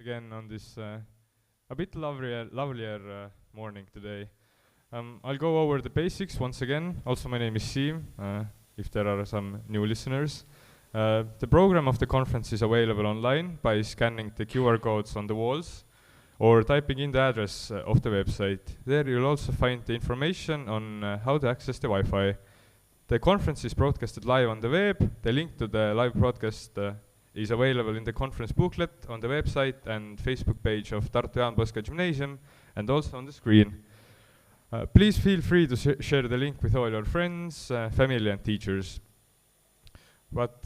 again on this a bit lovelier morning today. I'll go over the basics once again. Also, my name is Siim, if there are some new listeners. The program of the conference is available online by scanning the QR codes on the walls or typing in the address of the website. There you'll also find the information on how to access the Wi-Fi. The conference is broadcasted live on the web. The link to the live broadcast is available in the conference booklet on the website and Facebook page of Tartu Poska Gymnasium and also on the screen. Please feel free to share the link with all your friends, family and teachers. But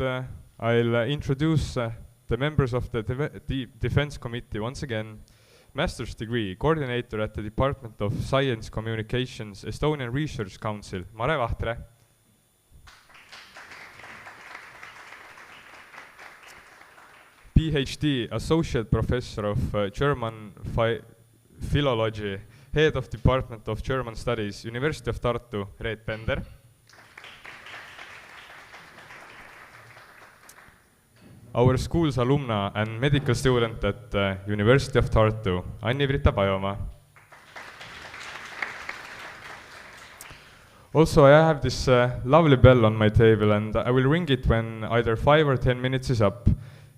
I'll introduce the members of the Defense Committee once again. Master's degree coordinator at the Department of Science Communications, Estonian Research Council, Mare Vahtre. PhD, Associate Professor of German Philology, Head of Department of German Studies, University of Tartu, Reet Pender. Our school's alumna and medical student at University of Tartu, Anni-Britta Pajomaa. Also, I have this lovely bell on my table and I will ring it when either 5 or 10 minutes is up.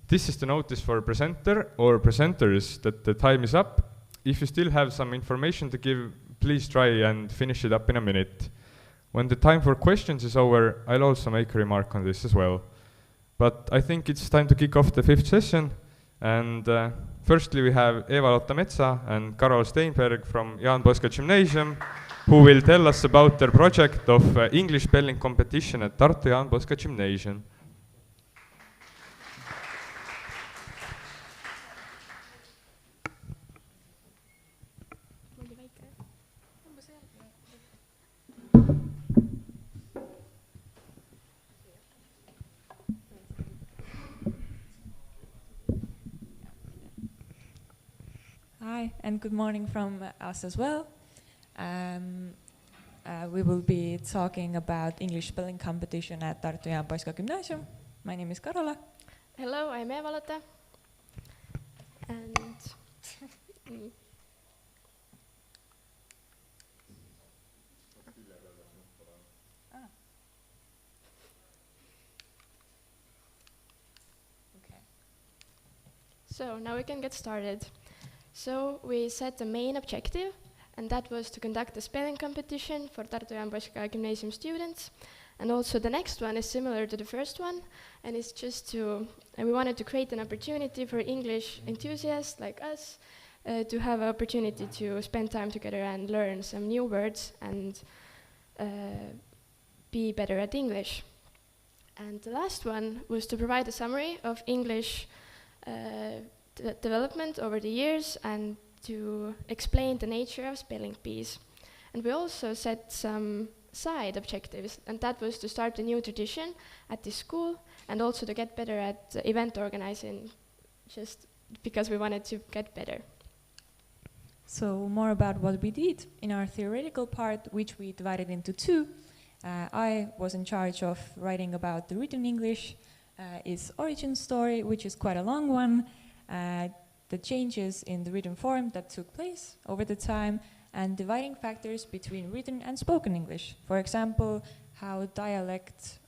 This is the notice for presenter or presenters that the time is up. If you still have some information to give, please try and finish it up in a minute. When the time for questions is over, I'll also make a remark on this as well. But I think it's time to kick off the 5th session. And firstly, we have Eva-Lotta Metsa and Karol Steinberg from Jaan Poska Gymnasium, who will tell us about their project of English spelling competition at Tartu Jaan Poska Gymnasium. Hi, and good morning from us as well. We will be talking about English spelling competition at Tartu Jaan Poska Gymnasium. My name is Karola. Hello, I'm Eva-Lotta. And So now we can get started. So we set the main objective, and that was to conduct a spelling competition for Tartu Jaan Poska Gymnasium students. And also the next one is similar to the first one, and it's just we wanted to create an opportunity for English enthusiasts like us to have an opportunity to spend time together and learn some new words and be better at English. And the last one was to provide a summary of English development over the years and to explain the nature of spelling bees. And we also set some side objectives, and that was to start a new tradition at this school and also to get better at event organizing, just because we wanted to get better. So more about what we did in our theoretical part, which we divided into 2. I was in charge of writing about the written English, its origin story, which is quite a long one, the changes in the written form that took place over the time, and dividing factors between written and spoken English. For example, how dialect,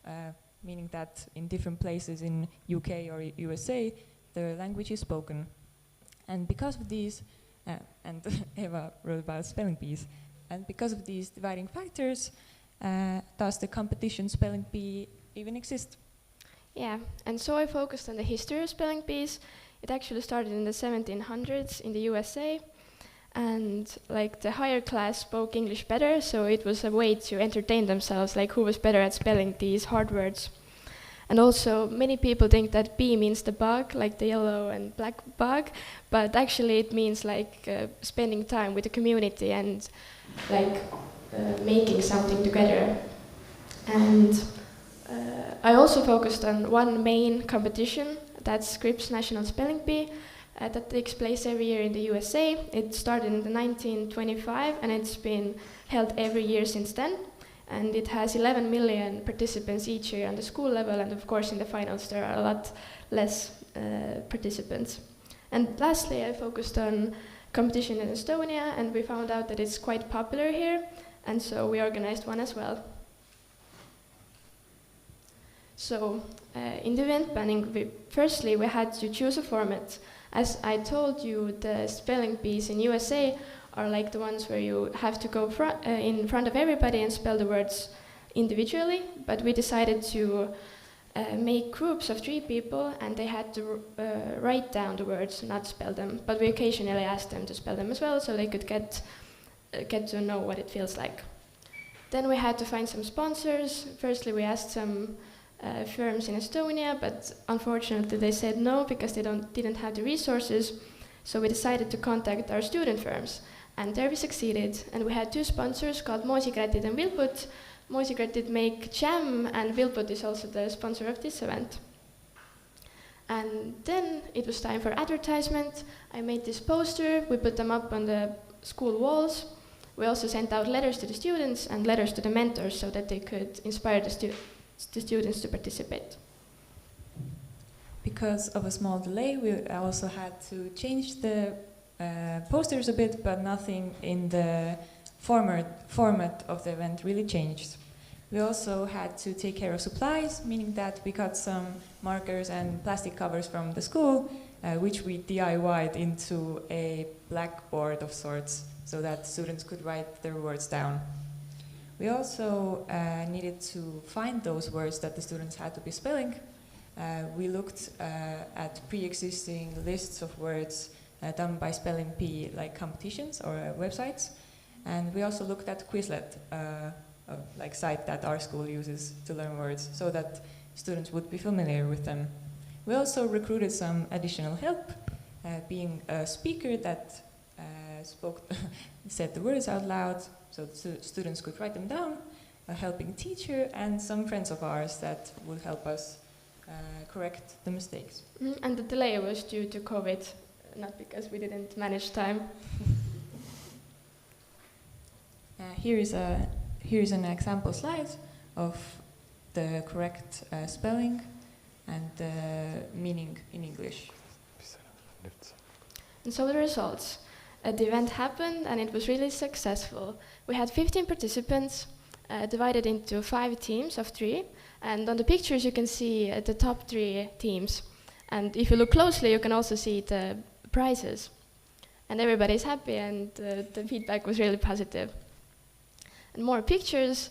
meaning that in different places in UK or USA, the language is spoken. And because of these, and Eva wrote about spelling bees, and because of these dividing factors, does the competition spelling bee even exist? Yeah, and so I focused on the history of spelling bees. It actually started in the 1700s in the USA, and like the higher class spoke English better, so it was a way to entertain themselves, like who was better at spelling these hard words. And also many people think that bee means the bug, like the yellow and black bug, but actually it means like spending time with the community and like making something together. And I also focused on one main competition, that's Scripps National Spelling Bee, that takes place every year in the USA. It started in 1925 and it's been held every year since then. And it has 11 million participants each year on the school level, and of course in the finals there are a lot less participants. And lastly, I focused on competition in Estonia, and we found out that it's quite popular here, and so we organized one as well. So, in the event planning, firstly we had to choose a format. As I told you, the spelling bees in USA are like the ones where you have to go in front of everybody and spell the words individually, but we decided to make groups of 3 people, and they had to write down the words, not spell them. But we occasionally asked them to spell them as well, so they could get to know what it feels like. Then we had to find some sponsors. Firstly, we asked some firms in Estonia, but unfortunately they said no because they didn't have the resources. So we decided to contact our student firms, and there we succeeded. And we had 2 sponsors called Moosikratid and Vilput. Moosikratid make jam, and Vilput is also the sponsor of this event. And then it was time for advertisement. I made this poster, we put them up on the school walls. We also sent out letters to the students and letters to the mentors so that they could inspire the students to participate. Because of a small delay, we also had to change the posters a bit, but nothing in the format of the event really changed. We also had to take care of supplies, meaning that we got some markers and plastic covers from the school, which we DIY'd into a blackboard of sorts, so that students could write their words down. We also needed to find those words that the students had to be spelling. We looked at pre-existing lists of words done by Spelling Bee, like competitions or websites. And we also looked at Quizlet, like site that our school uses to learn words, so that students would be familiar with them. We also recruited some additional help, being a speaker that said the words out loud, so students could write them down, a helping teacher, and some friends of ours that would help us correct the mistakes. And the delay was due to COVID, not because we didn't manage time. Here's an example slide of the correct spelling and the meaning in English. And so the results. The event happened and it was really successful. We had 15 participants divided into 5 teams of 3. And on the pictures you can see the top 3 teams. And if you look closely, you can also see the prizes. And everybody's happy, and the feedback was really positive. And more pictures,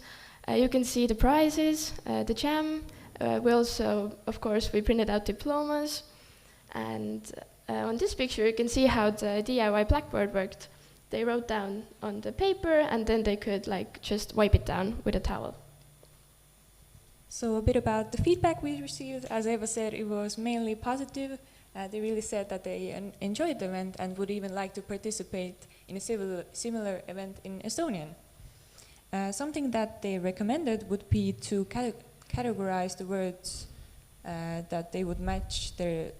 you can see the prizes, the jam. We also, of course, we printed out diplomas. And on this picture, you can see how the DIY blackboard worked. They wrote down on the paper, and then they could just wipe it down with a towel. So a bit about the feedback we received. As Eva said, it was mainly positive. They really said that they enjoyed the event and would even like to participate in a similar event in Estonian. Something that they recommended would be to categorize the words that they would match their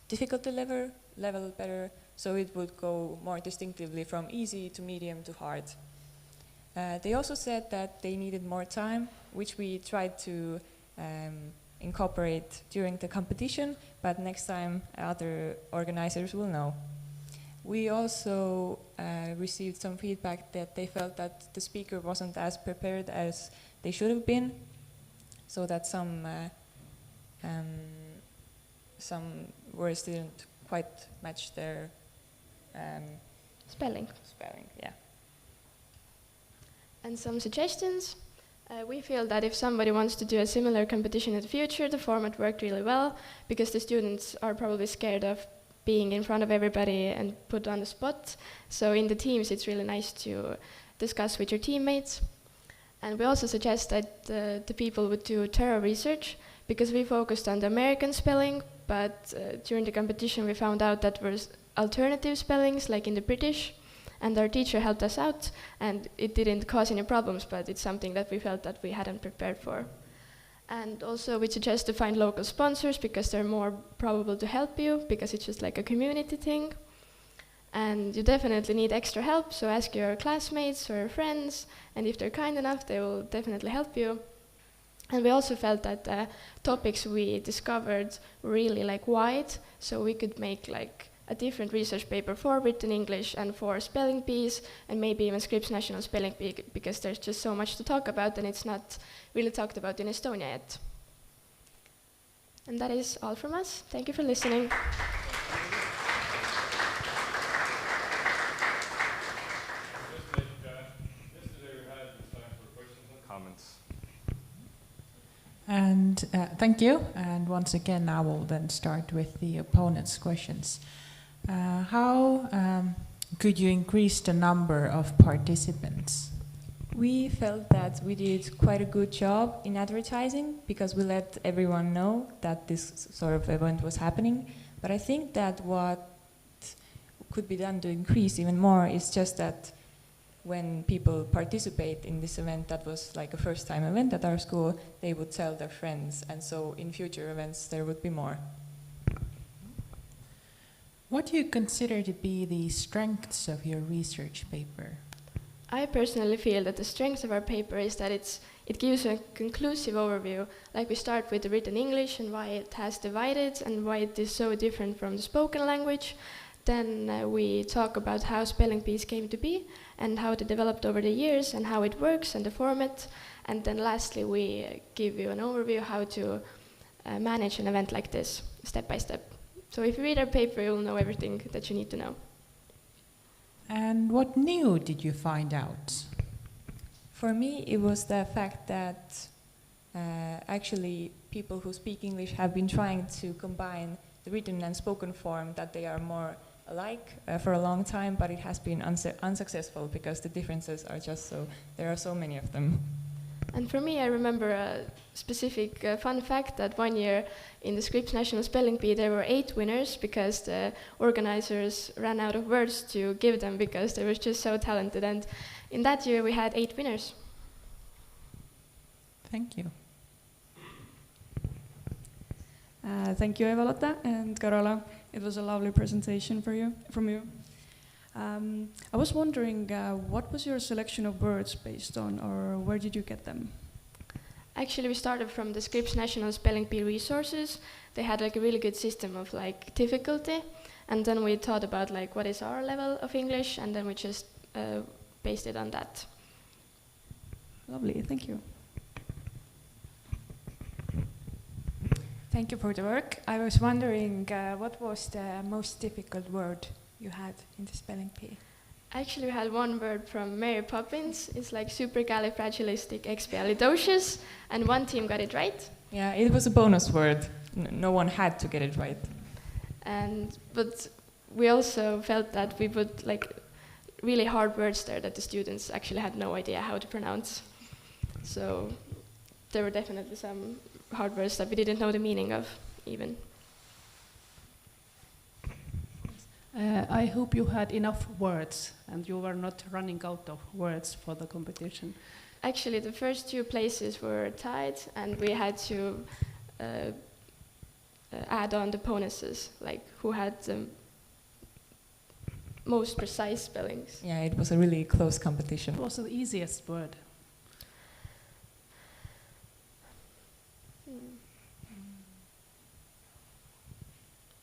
difficulty level better, so it would go more distinctively from easy to medium to hard. They also said that they needed more time, which we tried to incorporate during the competition, but next time other organizers will know. We also received some feedback that they felt that the speaker wasn't as prepared as they should have been, so that some words didn't quite match their spelling. Yeah. And some suggestions. We feel that if somebody wants to do a similar competition in the future, the format worked really well, because the students are probably scared of being in front of everybody and put on the spot. So in the teams, it's really nice to discuss with your teammates. And we also suggest that the people would do thorough research, because we focused on the American spelling, but during the competition we found out that there was alternative spellings, like in the British, and our teacher helped us out, and it didn't cause any problems, but it's something that we felt that we hadn't prepared for. And also we suggest to find local sponsors, because they're more probable to help you, because it's just like a community thing. And you definitely need extra help, so ask your classmates or friends, and if they're kind enough, they will definitely help you. And we also felt that the topics we discovered were really like wide, so we could make like a different research paper for written English and for spelling bees, and maybe even Scripps National Spelling Bee, because there's just so much to talk about and it's not really talked about in Estonia yet. And that is all from us. Thank you for listening. And thank you. And once again, I will then start with the opponent's questions. How could you increase the number of participants? We felt that we did quite a good job in advertising because we let everyone know that this sort of event was happening. But I think that what could be done to increase even more is just that when people participate in this event that was like a first-time event at our school, they would tell their friends, and so in future events there would be more. What do you consider to be the strengths of your research paper? I personally feel that the strength of our paper is that it gives a conclusive overview. Like we start with the written English and why it has divided and why it is so different from the spoken language. Then we talk about how spelling bees came to be and how they developed over the years and how it works and the format. And then lastly, we give you an overview how to manage an event like this, step by step. So if you read our paper, you'll know everything that you need to know. And what new did you find out? For me, it was the fact that actually people who speak English have been trying to combine the written and spoken form, that they are more alike for a long time, but it has been unsuccessful because the differences are just so, there are so many of them. And for me, I remember a specific fun fact that one year in the Scripps National Spelling Bee there were 8 winners because the organizers ran out of words to give them because they were just so talented. And in that year we had 8 winners. Thank you. Thank you, Eva-Lotta and Carola. It was a lovely presentation from you. I was wondering, what was your selection of words based on, or where did you get them? Actually, we started from the Scripps National Spelling Bee resources. They had like a really good system of like difficulty, and then we thought about like what is our level of English, and then we just based it on that. Lovely, thank you. Thank you for the work. I was wondering, what was the most difficult word you had in the spelling bee? Actually, we had one word from Mary Poppins. It's like supercalifragilisticexpialidocious, and one team got it right. Yeah, it was a bonus word. No one had to get it right. But we also felt that we put like really hard words there that the students actually had no idea how to pronounce. So there were definitely some hard words that we didn't know the meaning of even. I hope you had enough words and you were not running out of words for the competition. Actually, the first 2 places were tied, and we had to add on the bonuses, like who had the most precise spellings. Yeah, it was a really close competition. What was the easiest word?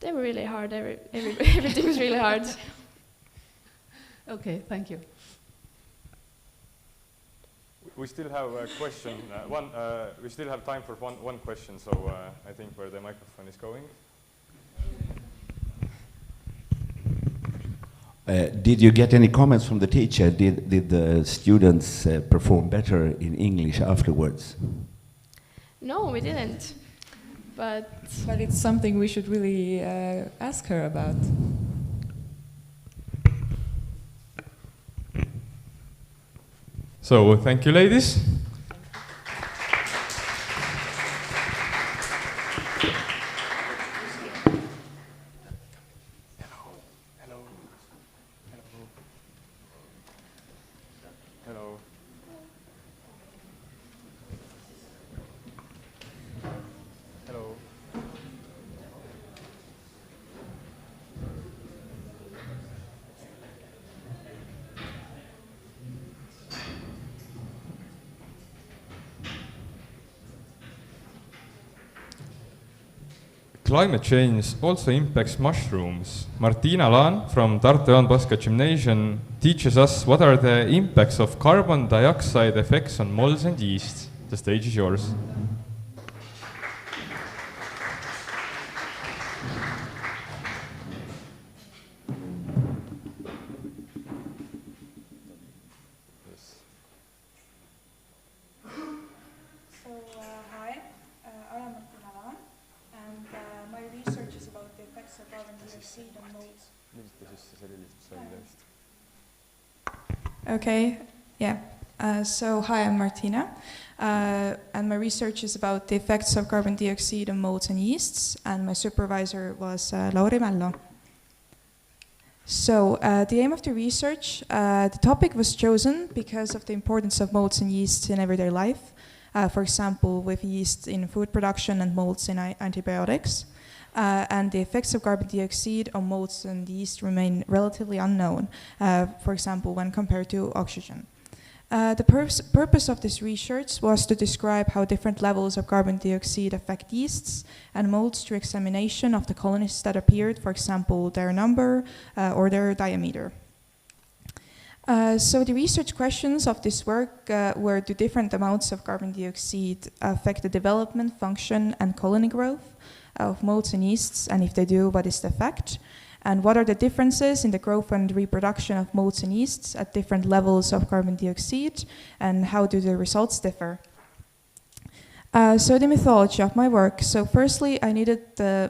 They were really hard. Everything was really hard. Okay, thank you. We still have a question. We still have time for one question, so I think where the microphone is going. Did you get any comments from the teacher? Did the students perform better in English afterwards? No, we didn't. But it's something we should really ask her about. So, thank you, ladies. climate change also impacts mushrooms. Martina Laan from Tartu Poska Gymnasium teaches us what are the impacts of carbon dioxide effects on molds and yeasts. The stage is yours. Hi, I am Martina Laan, and my research is about the effects of carbon dioxide on molds. Okay, yeah. So hi, I'm Martina, and my research is about the effects of carbon dioxide on molds and yeasts, and my supervisor was Lauri Mällo. So the aim of the research, the topic was chosen because of the importance of molds and yeasts in everyday life. For example, with yeast in food production and molds in antibiotics. And the effects of carbon dioxide on molds and yeast remain relatively unknown, for example, when compared to oxygen. The purpose of this research was to describe how different levels of carbon dioxide affect yeasts and molds through examination of the colonies that appeared, for example, their number or their diameter. So the research questions of this work were: do different amounts of carbon dioxide affect the development, function, and colony growth of molds and yeasts? And if they do, what is the effect? And what are the differences in the growth and reproduction of molds and yeasts at different levels of carbon dioxide? And how do the results differ? So the methodology of my work. So firstly, I needed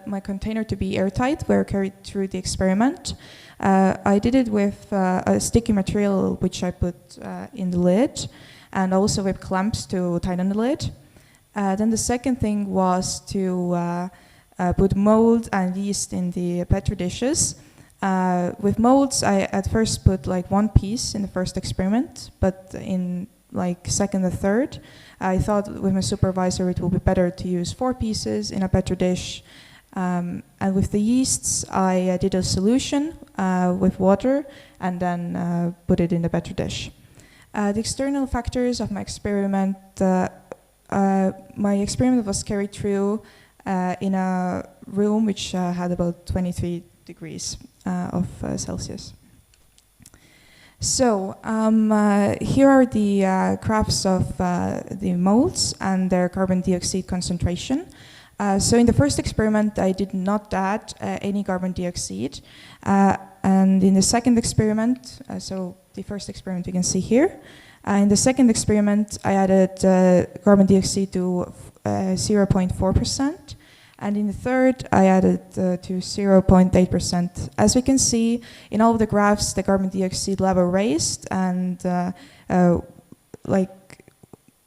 my container to be airtight where I carried through the experiment. I did it with a sticky material which I put in the lid, and also with clamps to tighten the lid. Then the second thing was to put mold and yeast in the petri dishes. With molds, I at first put like one piece in the first experiment, but in like second or third, I thought with my supervisor it would be better to use 4 pieces in a petri dish. And with the yeasts, I did a solution with water and then put it in the petri dish. The external factors of my experiment, my experiment was carried through in a room which had about 23 degrees of Celsius. So here are the graphs of the molds and their carbon dioxide concentration. So in the first experiment, I did not add any carbon dioxide. And in the second experiment, so the first experiment you can see here. In the second experiment, I added carbon dioxide to 0.4%. And in the third, I added to 0.8%. As we can see, in all of the graphs, the carbon dioxide level raised, and like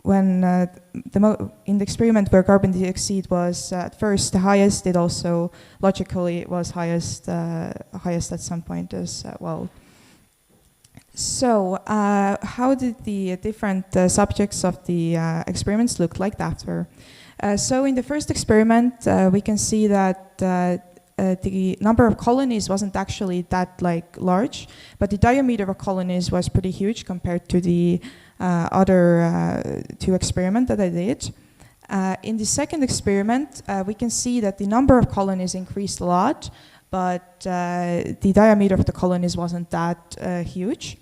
when in the experiment where carbon dioxide was at first the highest, it also logically was highest at some point as well. So how did the different subjects of the experiments look like after? So in the first experiment, we can see that the number of colonies wasn't actually that large, but the diameter of colonies was pretty huge compared to the other 2 experiments that I did. In the second experiment, we can see that the number of colonies increased a lot, but the diameter of the colonies wasn't that huge.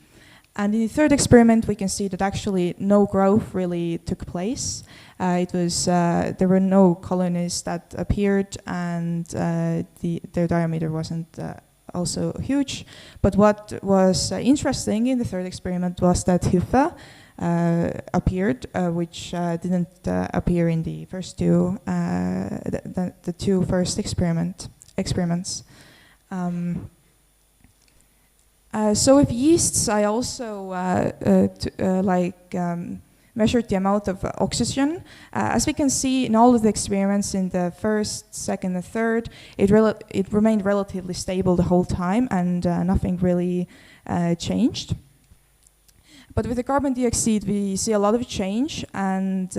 And in the third experiment, we can see that actually no growth really took place. There were no colonies that appeared, and their diameter wasn't also huge. But what was interesting in the third experiment was that hyphae appeared, which didn't appear in the first 2, the 2 first experiments. So with yeasts, I also measured the amount of oxygen. As we can see in all of the experiments in the first, second, and third, it remained relatively stable the whole time, and nothing really changed. But with the carbon dioxide, we see a lot of change, and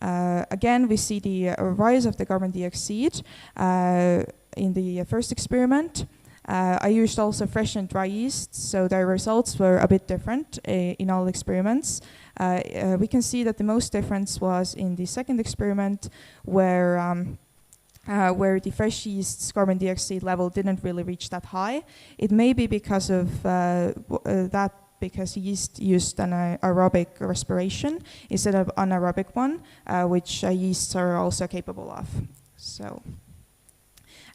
again, we see the rise of the carbon dioxide in the first experiment. I used also fresh and dry yeast, so their results were a bit different in all experiments. We can see that the most difference was in the second experiment, where where the fresh yeast's carbon dioxide level didn't really reach that high. It may be because of that, because yeast used an aerobic respiration instead of anaerobic one, which yeasts are also capable of. So,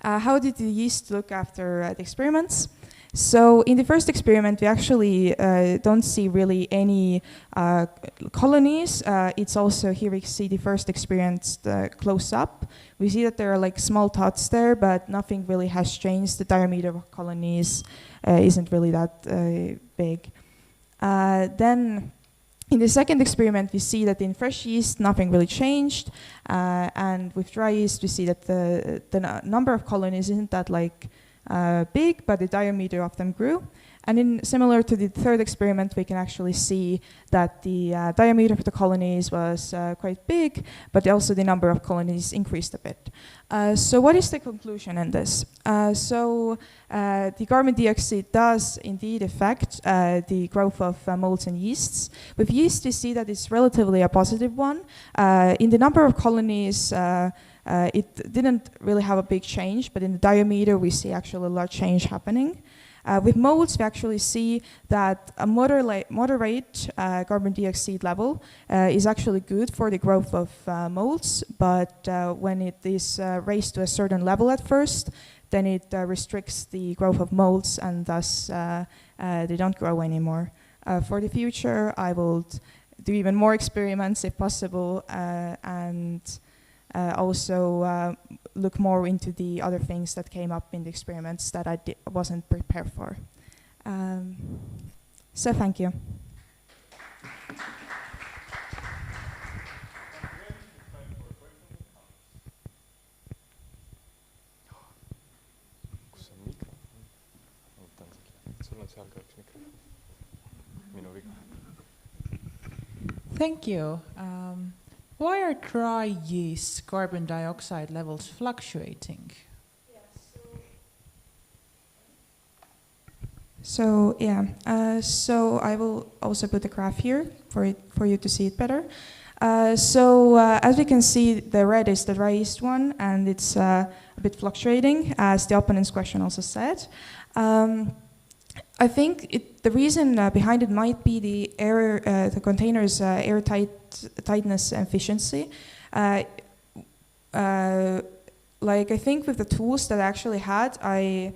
how did the yeast look after the experiments? So in the first experiment, we actually don't see really any colonies. It's also, here we see the first experiment close up. We see that there are like small dots there, but nothing really has changed. The diameter of colonies isn't really that big. Then in the second experiment, we see that in fresh yeast, nothing really changed. And with dry yeast, we see that the number of colonies isn't that like big, but the diameter of them grew. And similar to the third experiment, we can actually see that the diameter of the colonies was quite big, but also the number of colonies increased a bit. So what is the conclusion in this? The carbon dioxide does indeed affect the growth of molds and yeasts. With yeast, we see that it's relatively a positive one. In the number of colonies, it didn't really have a big change, but in the diameter, we see actually a large change happening. With molds, we actually see that a moderate carbon dioxide level is actually good for the growth of molds, but when it is raised to a certain level at first, then it restricts the growth of molds, and thus they don't grow anymore. For the future, I will do even more experiments if possible, and also look more into the other things that came up in the experiments that I wasn't prepared for. So thank you. Thank you. Why are dry yeast carbon dioxide levels fluctuating? So I will also put a graph here for you to see it better. As we can see, the red is the dry yeast one, and it's a bit fluctuating, as the opponent's question also said. I think the reason behind it might be the container's tightness and efficiency. Like I think with the tools that I actually had, I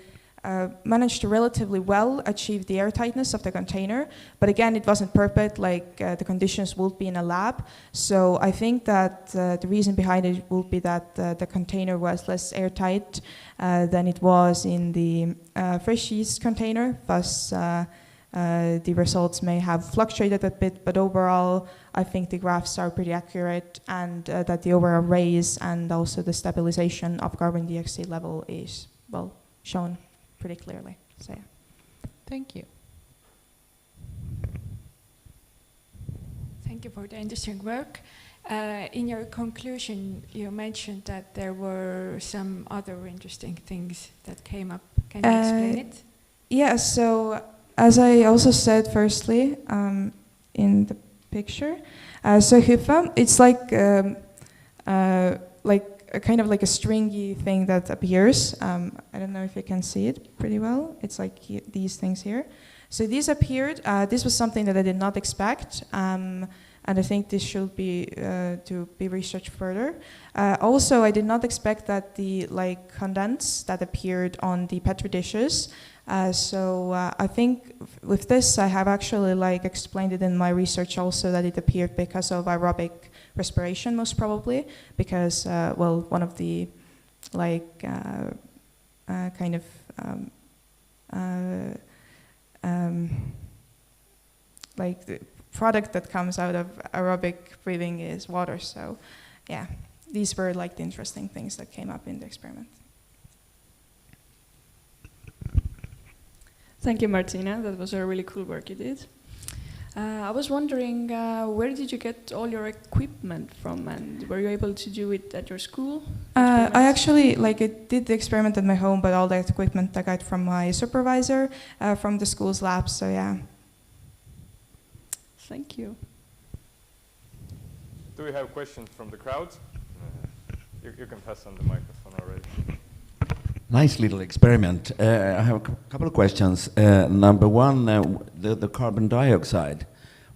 managed to relatively well achieve the airtightness of the container, but again, it wasn't perfect like the conditions would be in a lab. So I think that the reason behind it would be that the container was less airtight than it was in the fresh yeast container. Thus, the results may have fluctuated a bit, but overall, I think the graphs are pretty accurate, and that the overall raise and also the stabilization of carbon dioxide level is, well, shown pretty clearly. So, yeah. Thank you. Thank you for the interesting work. In your conclusion, you mentioned that there were some other interesting things that came up. Can you explain it? Yeah, so as I also said firstly in the picture, so hypha, it's like a kind of like a stringy thing that appears. I don't know if you can see it pretty well. It's like these things here. So these appeared. This was something that I did not expect, and I think this should be to be researched further. Also, I did not expect that the condense that appeared on the petri dishes. So I think with this, I have actually explained it in my research also that it appeared because of aerobic respiration, most probably, because well, one of the kind of the product that comes out of aerobic breathing is water. So yeah, these were the interesting things that came up in the experiment. Thank you, Martina. That was a really cool work you did. I was wondering, where did you get all your equipment from, and were you able to do it at your school? I actually I did the experiment at my home, but all the equipment I got from my supervisor, from the school's lab. So yeah. Thank you. Do we have questions from the crowd? You can pass on the microphone. on already. Nice little experiment. I have a couple of questions. Number one, the carbon dioxide.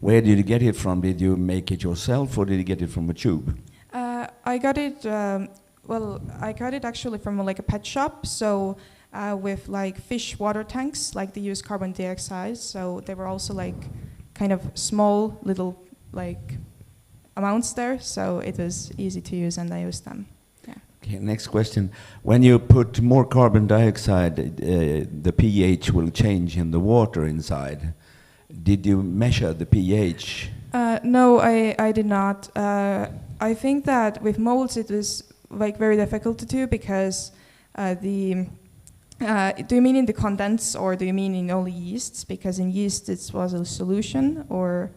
Where did you get it from? Did you make it yourself, or did you get it from a tube? I got it. I got it actually from like a pet shop. So with like fish water tanks, like they use carbon dioxide. So they were also like kind of small little like amounts there. So it was easy to use, and I used them. Okay, next question. When you put more carbon dioxide, the pH will change in the water inside. Did you measure the pH? No, I did not. I think that with molds it was like very difficult to do because do you mean in the condense or do you mean in only yeasts? Because in yeast it was a solution, or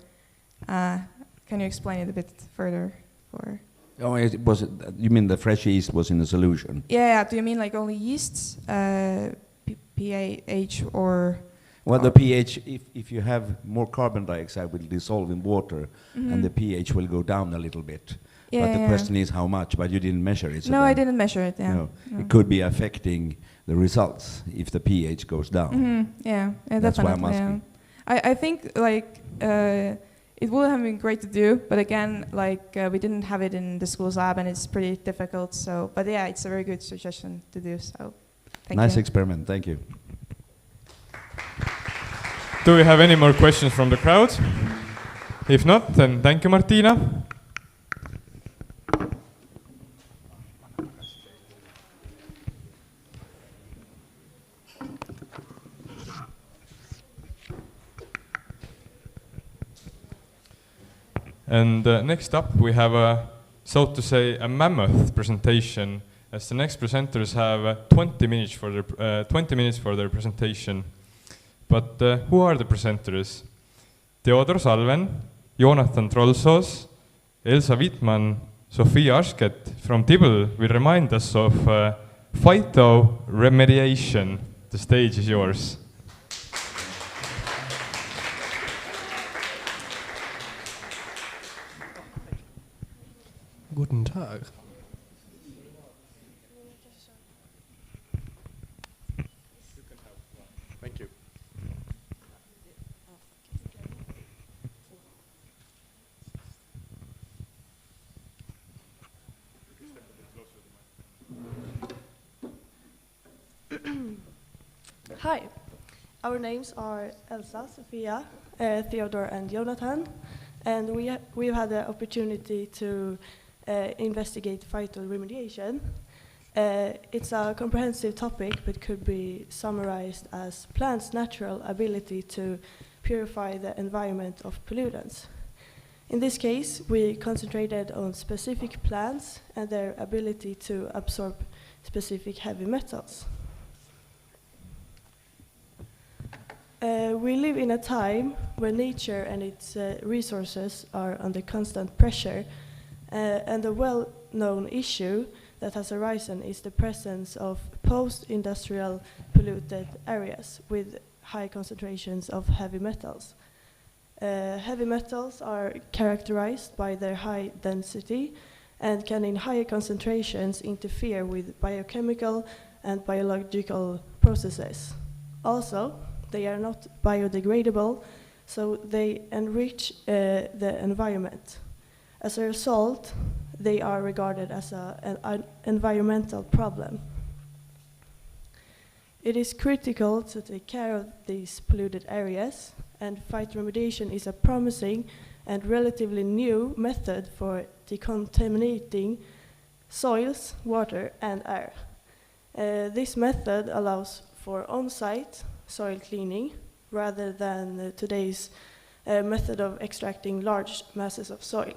can you explain it a bit further? Or Oh, it was. You mean the fresh yeast was in a solution? yeah. Do you mean like only yeasts, pH or? Well, the pH, if you have more carbon dioxide, will dissolve in water, and the pH will go down a little bit. Yeah, but the question is how much, but you didn't measure it. So no, I didn't measure it, yeah. No. It could be affecting the results if the pH goes down. Yeah, That's why I'm asking. I think like it would have been great to do, but again, like we didn't have it in the school's lab, and it's pretty difficult. So, but yeah, it's a very good suggestion to do. So, thank you. Nice experiment. Thank you. Do we have any more questions from the crowd? If not, then thank you, Martina. And next up, we have so to say, a mammoth presentation, as the next presenters have 20 minutes for their presentation. But who are the presenters? Theodor Salven, Jonathan Trollsoos, Elsa Wittmann, Sofia Arsket from Tibble will remind us of phytoremediation. The stage is yours. Guten Tag. Thank you. Hi, our names are Elsa, Sofia, Theodor and Jonathan, and we've had the opportunity to investigate phytoremediation. It's a comprehensive topic, but could be summarized as plants' natural ability to purify the environment of pollutants. In this case, we concentrated on specific plants and their ability to absorb specific heavy metals. We live in a time when nature and its resources are under constant pressure, and a well-known issue that has arisen is the presence of post-industrial polluted areas with high concentrations of heavy metals. Heavy metals are characterized by their high density and can in higher concentrations interfere with biochemical and biological processes. Also, they are not biodegradable, so they enrich the environment. As a result, they are regarded as an environmental problem. It is critical to take care of these polluted areas, and phytoremediation is a promising and relatively new method for decontaminating soils, water, and air. This method allows for on-site soil cleaning rather than today's method of extracting large masses of soil,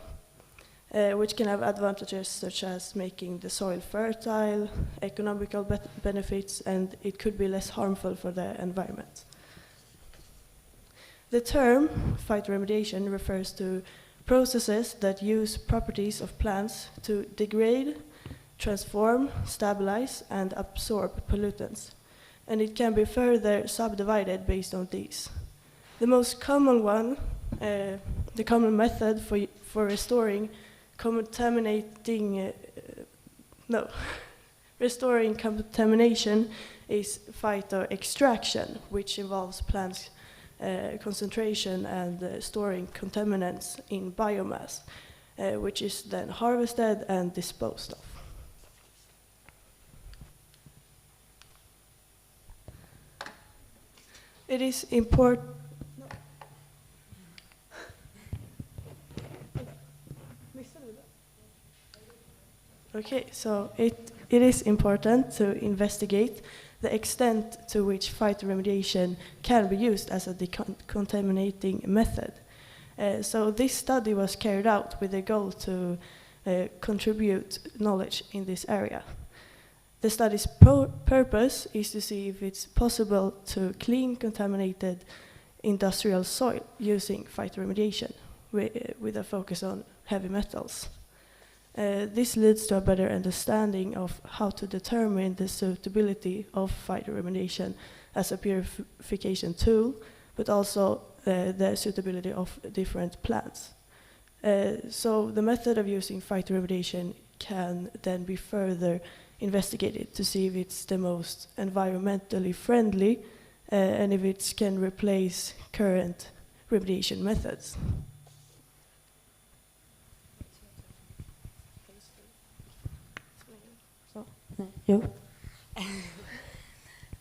which can have advantages such as making the soil fertile, economical benefits, and it could be less harmful for the environment. The term phytoremediation refers to processes that use properties of plants to degrade, transform, stabilize, and absorb pollutants. And it can be further subdivided based on these. The most common one, the common method for restoring contaminating restoring contamination is phytoextraction, which involves plants concentration and storing contaminants in biomass, which is then harvested and disposed of. It is important. Okay, so it is important to investigate the extent to which phytoremediation can be used as a decontaminating method. So this study was carried out with the goal to contribute knowledge in this area. The study's purpose is to see if it's possible to clean contaminated industrial soil using phytoremediation with a focus on heavy metals. This leads to a better understanding of how to determine the suitability of phytoremediation as a purification tool, but also the suitability of different plants. So the method of using phytoremediation can then be further investigated to see if it's the most environmentally friendly and if it can replace current remediation methods. You?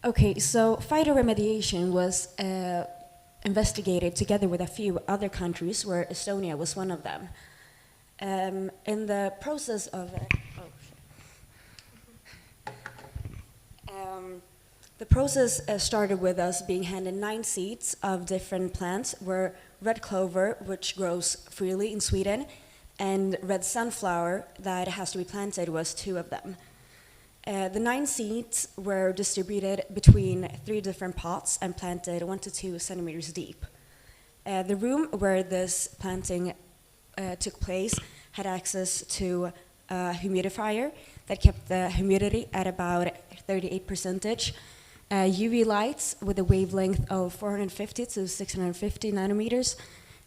Okay, so phytoremediation was investigated together with a few other countries, where Estonia was one of them. In the process of the process started with us being handed 9 seeds of different plants, where red clover, which grows freely in Sweden, and red sunflower that has to be planted was 2 of them. The 9 seeds were distributed between 3 different pots and planted 1 to 2 centimeters deep. The room where this planting took place had access to a humidifier that kept the humidity at about 38%, UV lights with a wavelength of 450 to 650 nanometers,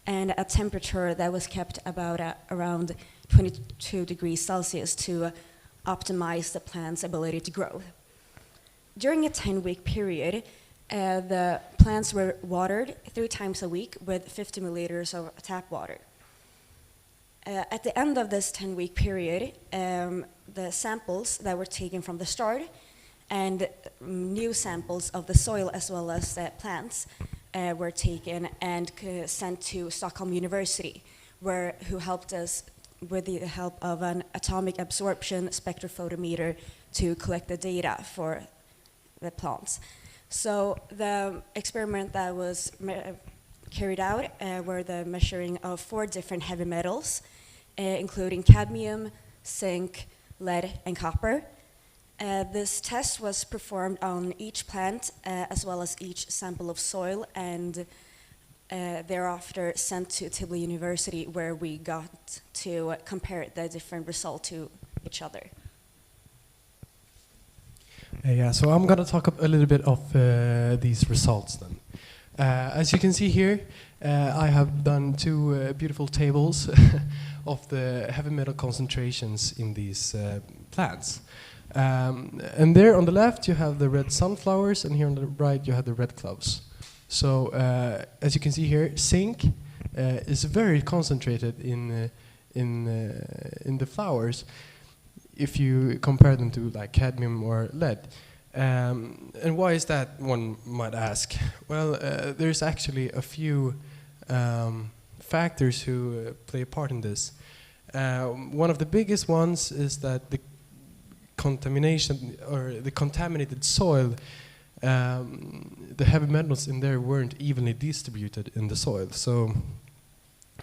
and a temperature that was kept about around 22 degrees Celsius to optimize the plant's ability to grow. During a 10-week period, the plants were watered 3 times a week with 50 milliliters of tap water. At the end of this 10-week period, the samples that were taken from the start and new samples of the soil as well as the plants were taken and sent to Stockholm University, who helped us with the help of an atomic absorption spectrophotometer to collect the data for the plants. So the experiment that was carried out were the measuring of 4 different heavy metals, including cadmium, zinc, lead, and copper. This test was performed on each plant as well as each sample of soil, and thereafter sent to Tibble University, where we got to compare the different results to each other. Yeah, so I'm going to talk a little bit of these results then. As you can see here, I have done 2 beautiful tables of the heavy metal concentrations in these plants. And there on the left you have the red sunflowers, and here on the right you have the red cloves. So as you can see here, zinc is very concentrated in the flowers if you compare them to like cadmium or lead. And why is that, one might ask? Well, there's actually a few factors who play a part in this. One of the biggest ones is that the contamination or the contaminated soil, the heavy metals in there weren't evenly distributed in the soil. So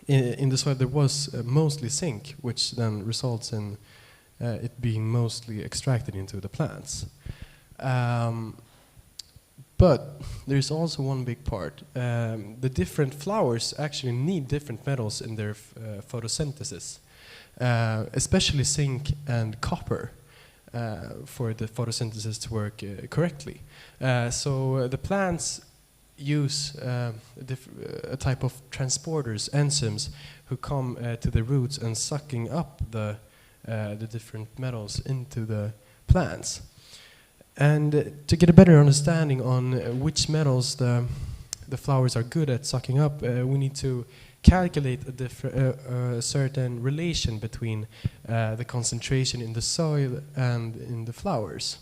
in the soil there was mostly zinc, which then results in it being mostly extracted into the plants. But there's also one big part. The different flowers actually need different metals in their photosynthesis, especially zinc and copper, for the photosynthesis to work correctly. So the plants use a type of transporters, enzymes, who come to the roots and sucking up the different metals into the plants. And to get a better understanding on which metals the flowers are good at sucking up, we need to calculate a certain relation between the concentration in the soil and in the flowers.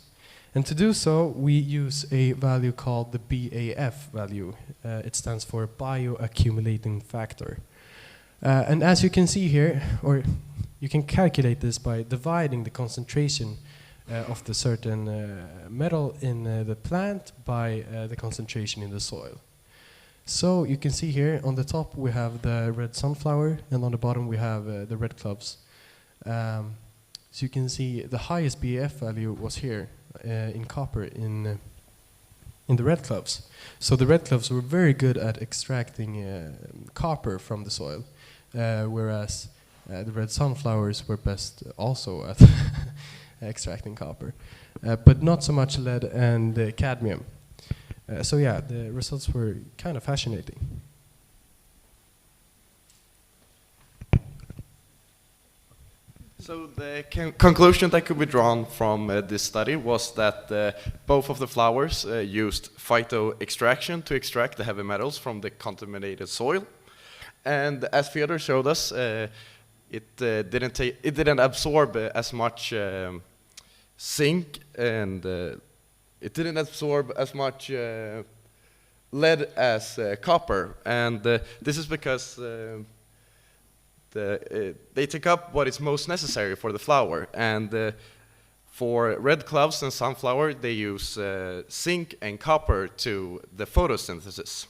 And to do so, we use a value called the BAF value. It stands for bioaccumulating factor. And as you can see here, or you can calculate this by dividing the concentration of the certain metal in the plant by the concentration in the soil. So you can see here on the top we have the red sunflower, and on the bottom we have the red cloves. So you can see the highest BAF value was here in copper in the red cloves. So the red cloves were very good at extracting copper from the soil, whereas the red sunflowers were best also at extracting copper, but not so much lead and cadmium. So yeah, the results were kind of fascinating. So the conclusion that could be drawn from this study was that both of the flowers used phytoextraction to extract the heavy metals from the contaminated soil, and as Fyodor showed us, it didn't absorb as much zinc, and it didn't absorb as much lead as copper, and this is because they take up what is most necessary for the flower, and for red cloves and sunflower they use zinc and copper to the photosynthesis.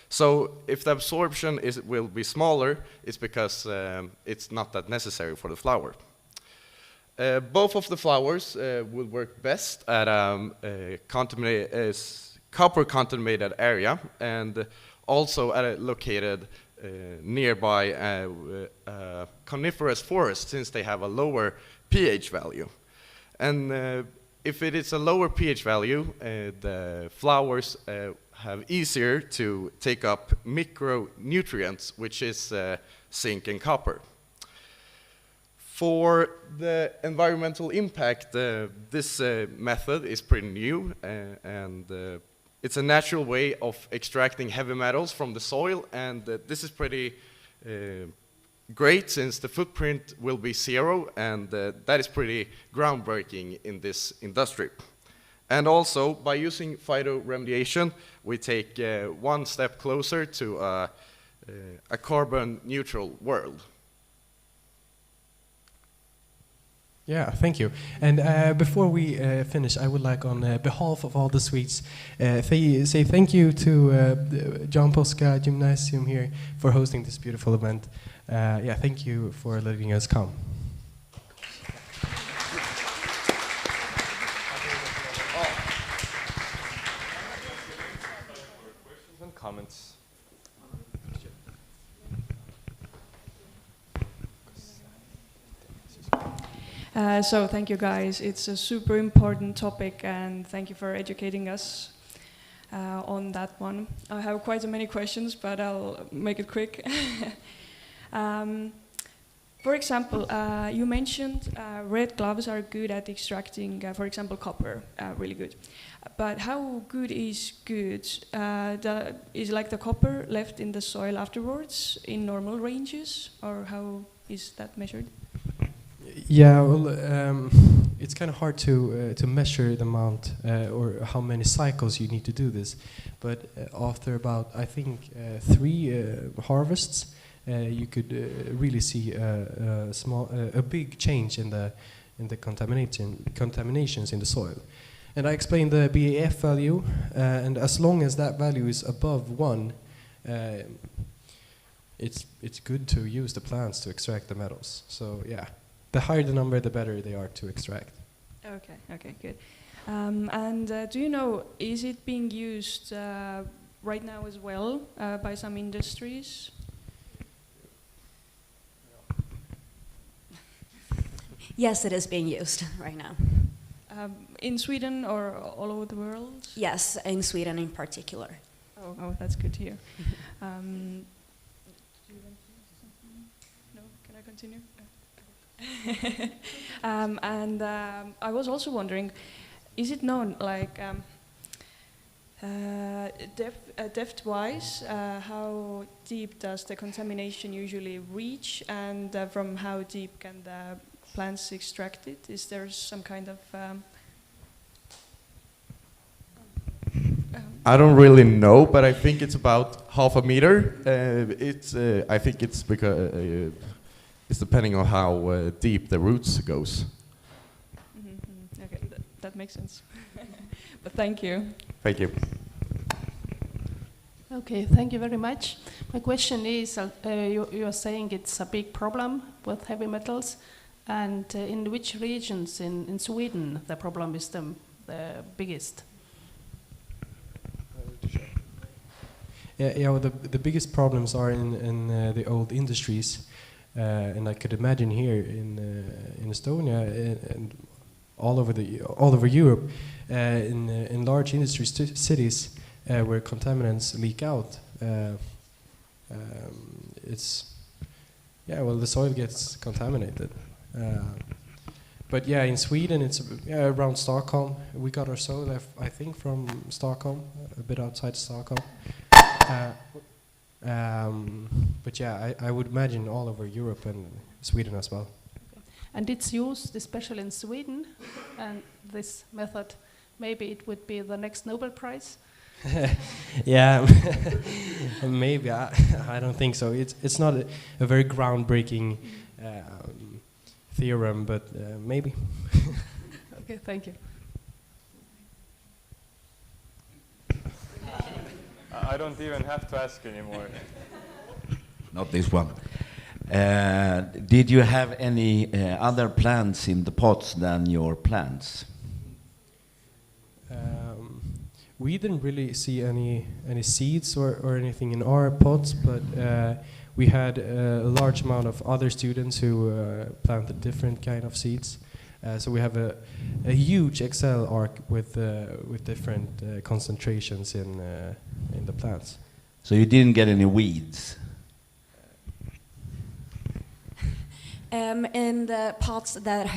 So if the absorption will be smaller, it's because it's not that necessary for the flower. Both of the flowers will work best at a copper-contaminated area, and also at a located nearby coniferous forest, since they have a lower pH value. And if it is a lower pH value, the flowers have easier to take up micronutrients, which is zinc and copper. For the environmental impact, this method is pretty new, and it's a natural way of extracting heavy metals from the soil, and this is pretty great, since the footprint will be zero, and that is pretty groundbreaking in this industry. And also, by using phytoremediation, we take one step closer to a carbon-neutral world. Yeah, thank you. And before we finish, I would like, on behalf of all the Swedes, say thank you to John Poska Gymnasium here for hosting this beautiful event. Yeah, thank you for letting us come. Questions and comments? So thank you guys. It's a super important topic, and thank you for educating us on that one. I have quite many questions, but I'll make it quick. For example, you mentioned red gloves are good at extracting, for example, copper, really good. But how good is good? Is like the copper left in the soil afterwards in normal ranges, or how is that measured? Yeah, well, it's kind of hard to measure the amount or how many cycles you need to do this. But after about, I think, 3 harvests, you could really see a big change in the contaminations in the soil. And I explained the BAF value, and as long as that value is above 1, it's good to use the plants to extract the metals. So yeah. The higher the number, the better they are to extract. Okay, good. And do you know, is it being used right now as well by some industries? Yes, it is being used right now. In Sweden or all over the world? Yes, in Sweden in particular. Oh, that's good to hear. Do you want to say something? No? Can I continue? I was also wondering, is it known, like, depth-wise, how deep does the contamination usually reach, and from how deep can the plants extract it? Is there some kind of... I don't really know, but I think it's about half a meter. I think it's because it's depending on how deep the roots goes. Okay, that makes sense. But thank you. Thank you. Okay, thank you very much. My question is, you are saying it's a big problem with heavy metals, and in which regions in Sweden the problem is the biggest? Yeah, well, the biggest problems are in the old industries, and I could imagine here in Estonia and all over Europe, in large industry cities where contaminants leak out. The soil gets contaminated. But yeah, in Sweden, it's around Stockholm. We got our soil, I think, from Stockholm, a bit outside Stockholm. But yeah, I would imagine all over Europe and Sweden as well. Okay. And it's used especially in Sweden, and this method, maybe it would be the next Nobel Prize? Yeah, maybe. I don't think so. It's not a very groundbreaking theorem, but maybe. Okay, thank you. I don't even have to ask anymore. Not this one. Did you have any other plants in the pots than your plants? We didn't really see any seeds or anything in our pots, but we had a large amount of other students who planted different kind of seeds. So we have a huge Excel arc with different concentrations in the plants. So you didn't get any weeds? In the pots that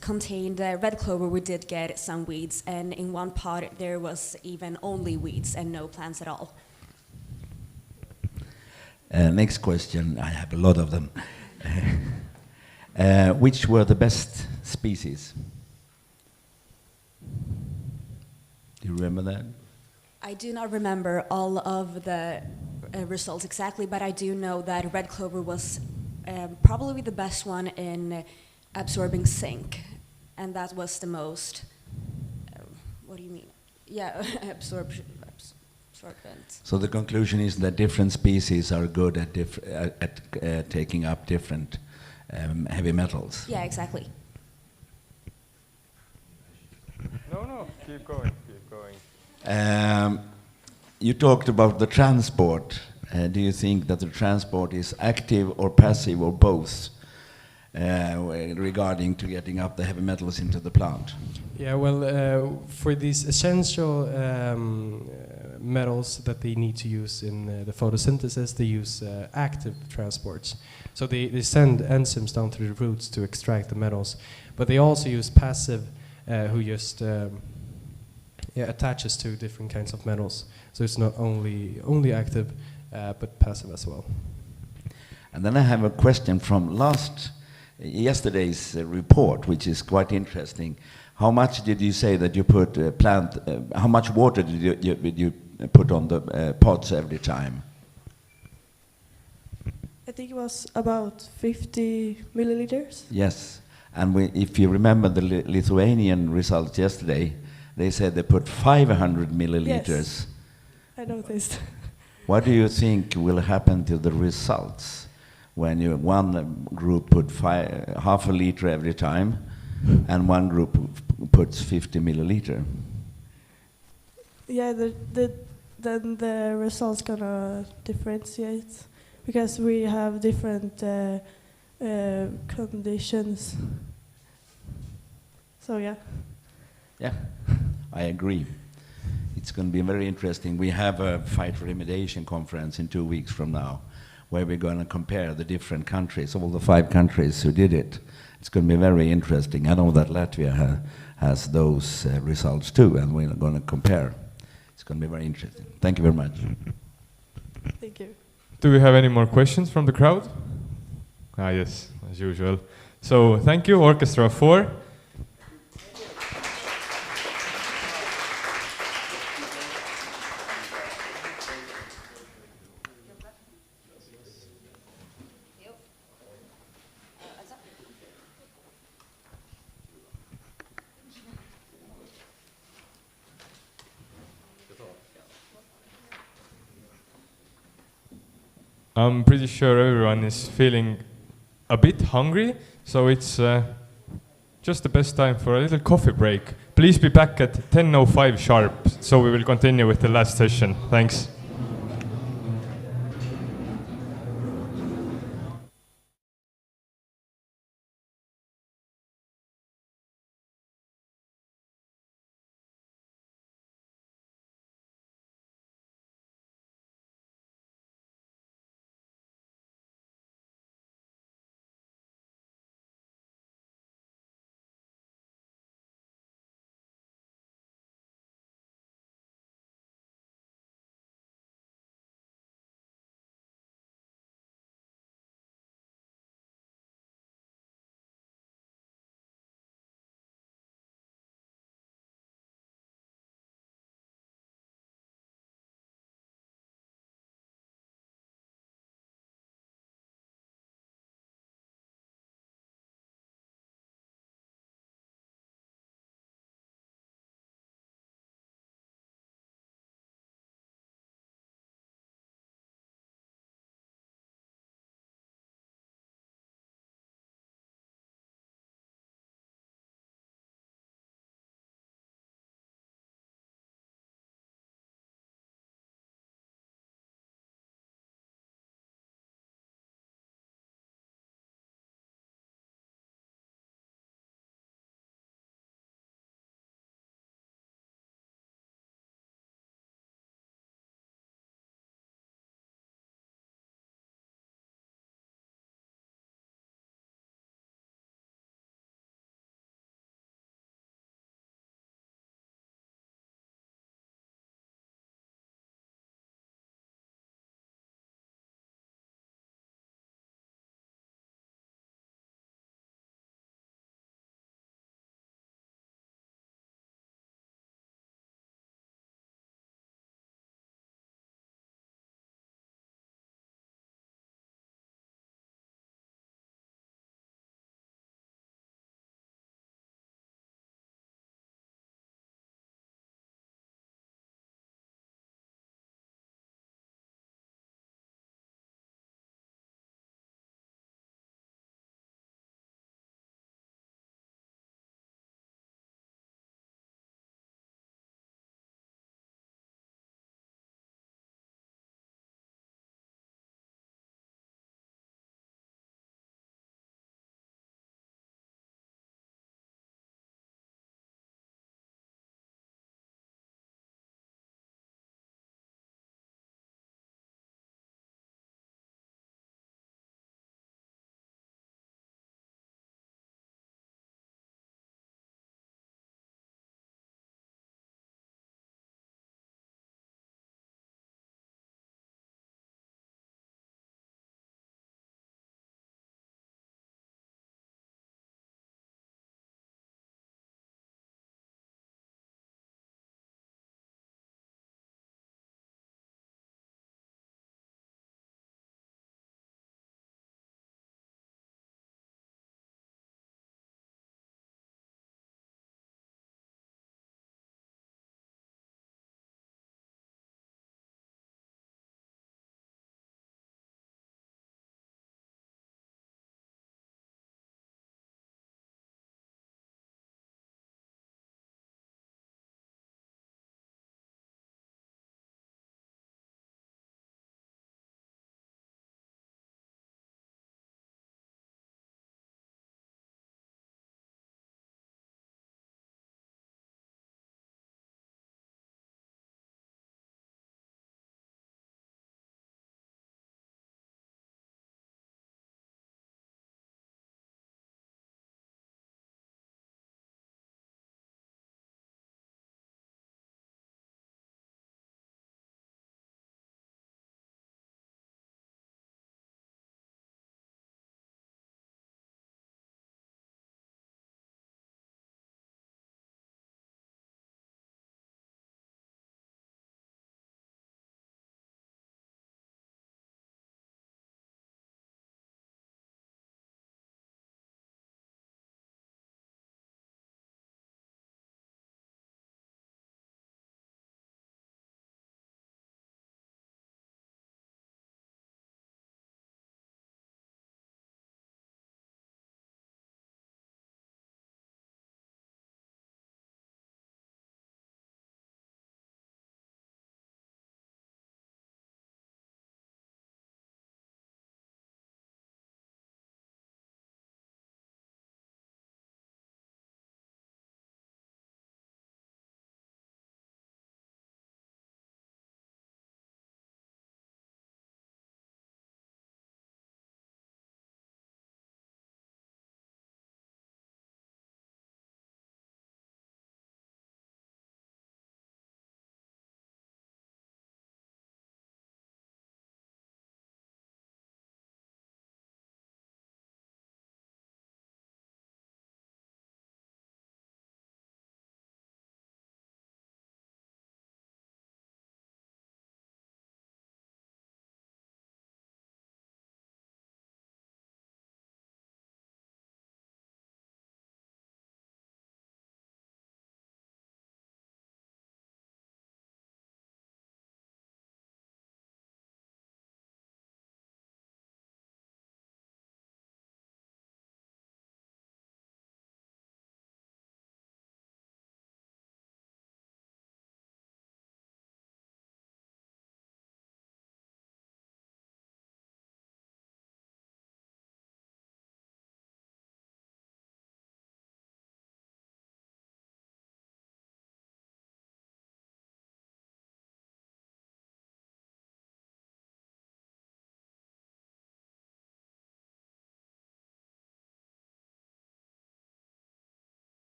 contained red clover, we did get some weeds, and in one pot there was even only weeds and no plants at all. Next question, I have a lot of them. Which were the best species? Do you remember that? I do not remember all of the results exactly, but I do know that red clover was probably the best one in absorbing zinc, and that was the most, what do you mean? Yeah, absorbent. So the conclusion is that different species are good at taking up different heavy metals. Yeah, exactly. No, keep going. You talked about the transport. Do you think that the transport is active or passive or both regarding to getting up the heavy metals into the plant? Yeah, well, for these essential metals that they need to use in the photosynthesis, they use active transports. So they send enzymes down through the roots to extract the metals. But they also use passive, who just attaches to different kinds of metals. So it's not only active, but passive as well. And then I have a question from yesterday's report, which is quite interesting. How much did you say that you put how much water did you put on the pots every time? I think it was about 50 milliliters. Yes, and if you remember the Lithuanian results yesterday, they said they put 500 milliliters. Yes, I noticed. What do you think will happen to the results when one group put half a liter every time, and one group puts 50 milliliter? Yeah, then the results gonna differentiate because we have different conditions. So yeah. Yeah, I agree. It's going to be very interesting. We have a fight remediation conference in 2 weeks from now, where we're going to compare the different countries, all the 5 countries who did it. It's going to be very interesting. I know that Latvia has those results too, and we're going to compare. It's going to be very interesting. Thank you very much. Thank you. Do we have any more questions from the crowd? Ah, yes, as usual. So thank you, Orchestra 4. I'm pretty sure everyone is feeling a bit hungry, so it's just the best time for a little coffee break. Please be back at 10:05 sharp, so we will continue with the last session. Thanks.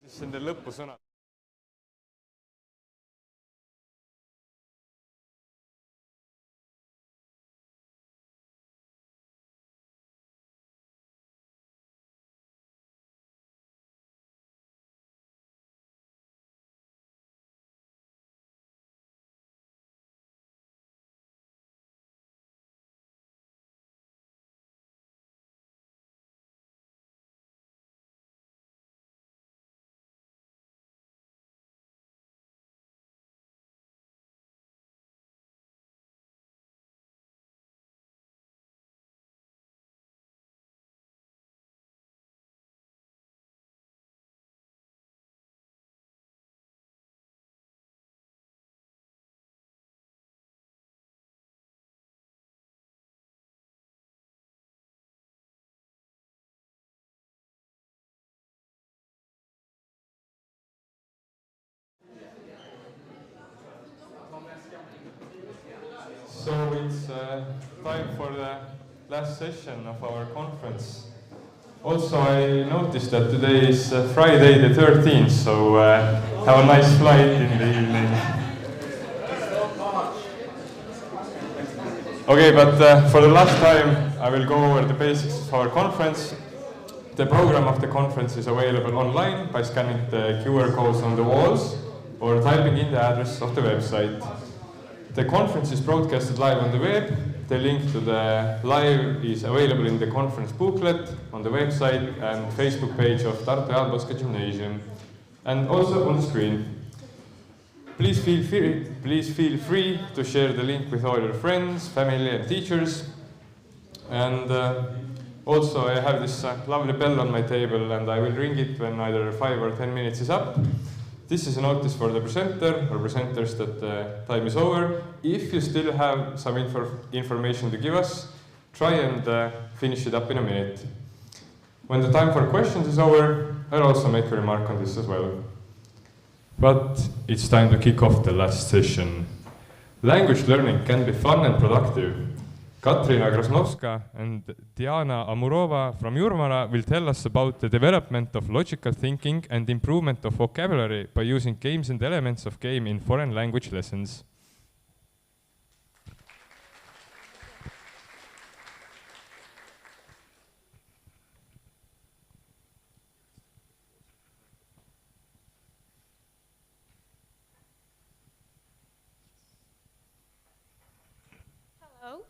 siis nende lõpusõnad. So it's time for the last session of our conference. Also, I noticed that today is Friday the 13th, so have a nice flight in the evening. Okay, but for the last time, I will go over the basics of our conference. The program of the conference is available online by scanning the QR codes on the walls or typing in the address of the website. The conference is broadcasted live on the web. The link to the live is available in the conference booklet on the website and Facebook page of Tartu Poska Gymnasium, and also on the screen. Please feel free to share the link with all your friends, family, and teachers. And also, I have this lovely bell on my table, and I will ring it when either 5 or 10 minutes is up. This is a notice for the presenter or presenters that time is over. If you still have some information to give us, try and finish it up in a minute. When the time for questions is over, I'll also make a remark on this as well. But it's time to kick off the last session. Language learning can be fun and productive. Katrina Krasnovska and Diana Amurova from Jurmala will tell us about the development of logical thinking and improvement of vocabulary by using games and elements of game in foreign language lessons. Hello,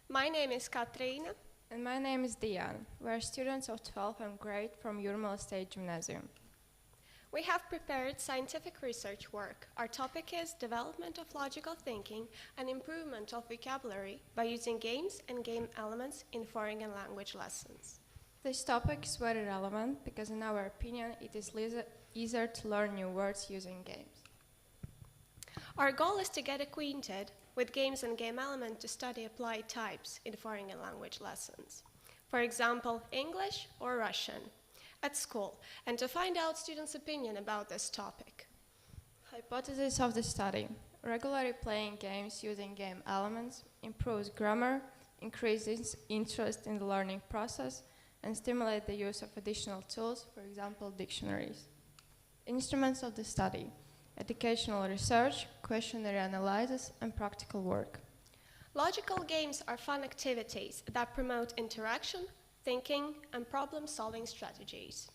my name is Katrina. And my name is Diane. We are students of 12th and grade from Jurmala State Gymnasium. We have prepared scientific research work. Our topic is development of logical thinking and improvement of vocabulary by using games and game elements in foreign language lessons. This topic is very relevant because in our opinion it is easier to learn new words using games. Our goal is to get acquainted with games and game elements to study applied types in foreign language lessons. For example, English or Russian at school, and to find out students' opinion about this topic. Hypothesis of the study. Regularly playing games using game elements improves grammar, increases interest in the learning process, and stimulates the use of additional tools, for example, dictionaries. Instruments of the study. Educational research, questionnaire analysis, and practical work. Logical games are fun activities that promote interaction, thinking, and problem-solving strategies.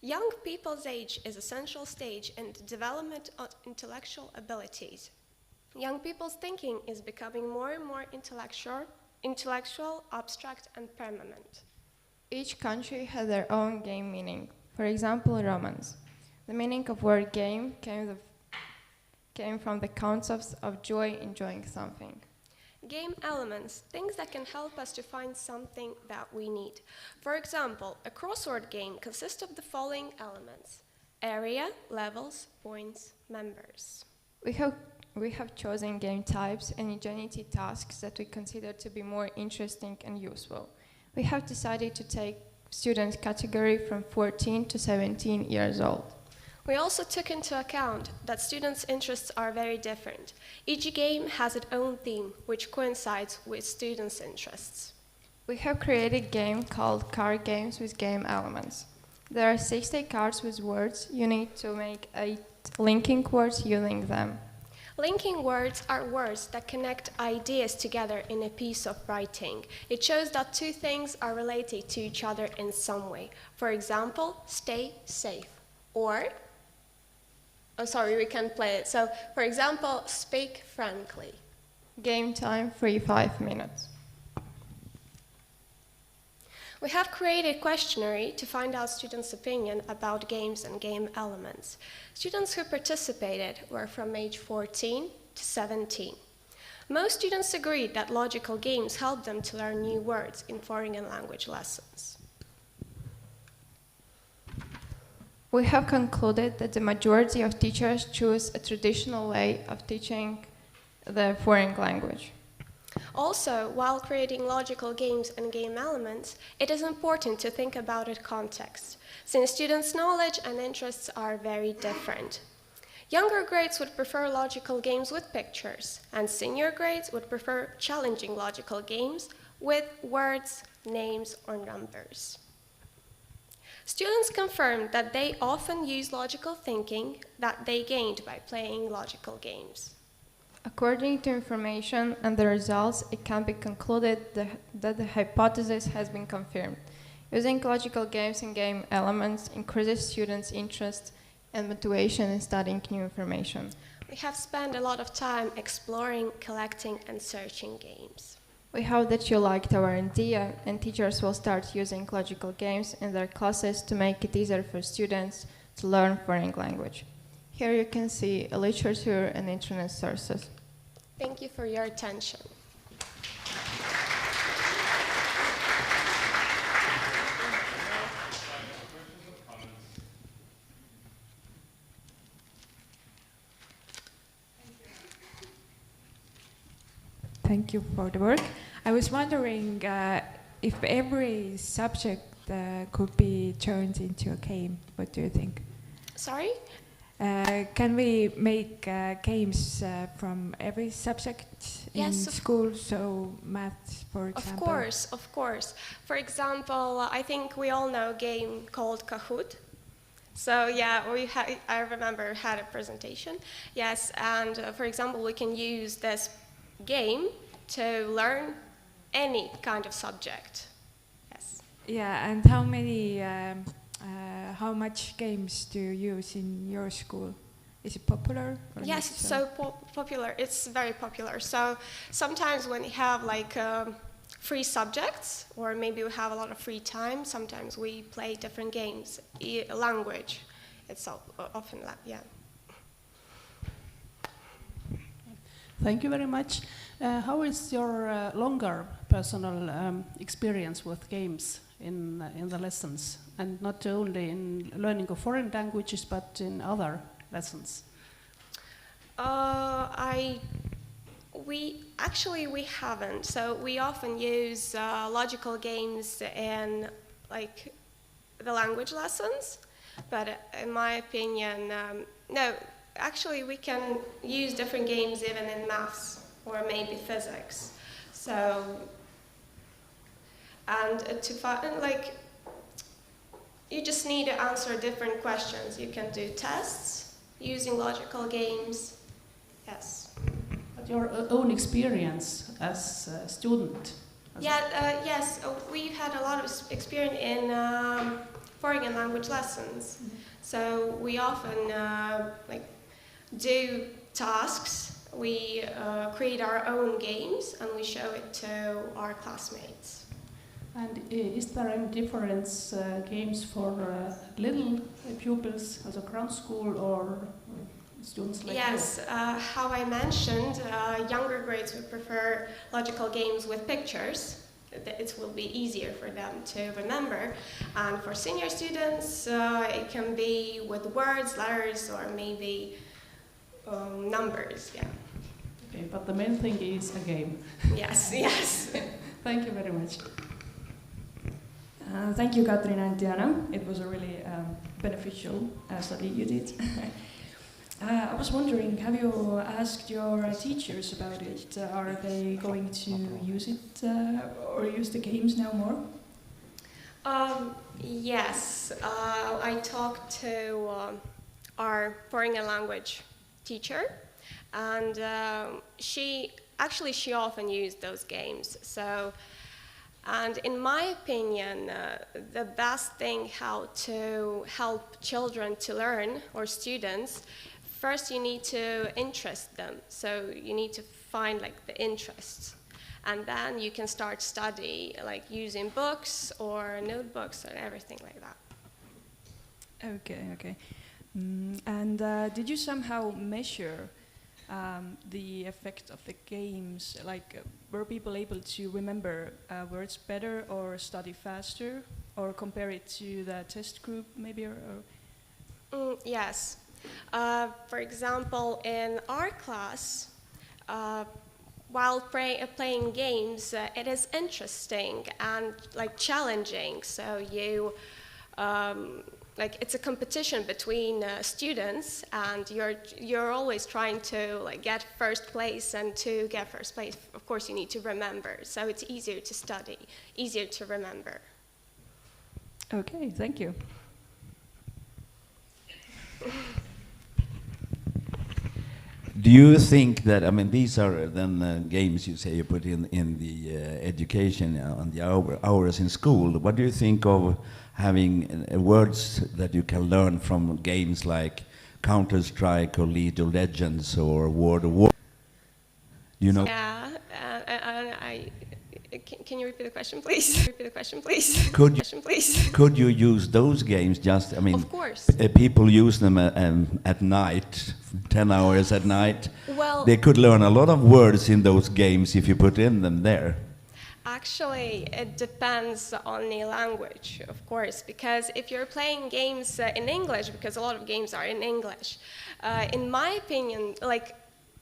Young people's age is an essential stage in the development of intellectual abilities. Young people's thinking is becoming more and more intellectual, abstract, and permanent. Each country has their own game meaning. For example, Romance. The meaning of word game came from the concepts of joy, enjoying something. Game elements, things that can help us to find something that we need. For example, a crossword game consists of the following elements: area, levels, points, members. We have chosen game types and ingenuity tasks that we consider to be more interesting and useful. We have decided to take students category from 14 to 17 years old. We also took into account that students' interests are very different. Each game has its own theme, which coincides with students' interests. We have created a game called Card Games with Game Elements. There are 60 cards with words. You need to make 8 linking words using them. Linking words are words that connect ideas together in a piece of writing. It shows that two things are related to each other in some way. For example, stay safe. Or, oh sorry, we can't play it. So, for example, speak frankly. Game time, 5 minutes. We have created a questionnaire to find out students' opinion about games and game elements. Students who participated were from age 14 to 17. Most students agreed that logical games help them to learn new words in foreign language lessons. We have concluded that the majority of teachers choose a traditional way of teaching the foreign language. Also, while creating logical games and game elements, it is important to think about its context, since students' knowledge and interests are very different. Younger grades would prefer logical games with pictures, and senior grades would prefer challenging logical games with words, names, or numbers. Students confirmed that they often use logical thinking that they gained by playing logical games. According to information and the results, it can be concluded that the hypothesis has been confirmed. Using logical games and game elements increases students' interest and motivation in studying new information. We have spent a lot of time exploring, collecting, and searching games. We hope that you liked our idea, and teachers will start using logical games in their classes to make it easier for students to learn foreign language. Here you can see literature and internet sources. Thank you for your attention. Thank you for the work. I was wondering if every subject could be turned into a game. What do you think? Sorry? Can we make games from every subject in school? So math, for example. Of course. For example, I think we all know a game called Kahoot. So yeah, I remember had a presentation. Yes, and for example, we can use this game to learn any kind of subject. Yes. Yeah, and how much games do you use in your school? Is it popular? Yes, so popular. It's very popular. So sometimes when we have like free subjects, or maybe we have a lot of free time, sometimes we play different games. Language, it's often yeah. Thank you very much. How is your longer personal experience with games in the lessons, and not only in learning of foreign languages, but in other lessons? We haven't. So we often use logical games in like the language lessons, but in my opinion, no. Actually, we can use different games even in maths or maybe physics. So, and to find, like, you just need to answer different questions. You can do tests using logical games. Yes. But your own experience as a student? Yes, we've had a lot of experience in foreign language lessons. Mm-hmm. So we often do tasks, we create our own games, and we show it to our classmates. And is there any difference games for little pupils as a ground school or students like Yes, how I mentioned, younger grades would prefer logical games with pictures. It will be easier for them to remember. And for senior students, it can be with words, letters, or maybe numbers, yeah. Okay, but the main thing is a game. Yes, yes. Thank you very much. Thank you, Katrina and Diana. It was a really beneficial study you did. I was wondering, have you asked your teachers about it? Are they going to use it or use the games now more? Yes, I talked to our foreign language teacher, and she often used those games. So, and in my opinion, the best thing how to help children to learn, or students, first you need to interest them. So you need to find like the interests. And then you can start study, like using books or notebooks or everything like that. Okay. And did you somehow measure the effect of the games? Like, were people able to remember words better or study faster, or compare it to the test group maybe? Yes. For example, in our class, while playing games, it is interesting and like challenging. So you, like it's a competition between students, and you're always trying to like get first place. And to get first place, of course, you need to remember. So it's easier to study, easier to remember. Okay, thank you. Do you think that, I mean, these are then games you say you put in the education on the hours in school. What do you think of having words that you can learn from games like Counter-Strike or League of Legends or World of War? You know? Yeah, can you repeat the question, please? Repeat the question, please. Could you use those games just, I mean, of course. People use them at night, 10 hours at night. Well, they could learn a lot of words in those games if you put in them there. Actually, it depends on the language, of course, because if you're playing games in English, because a lot of games are in English, in my opinion, like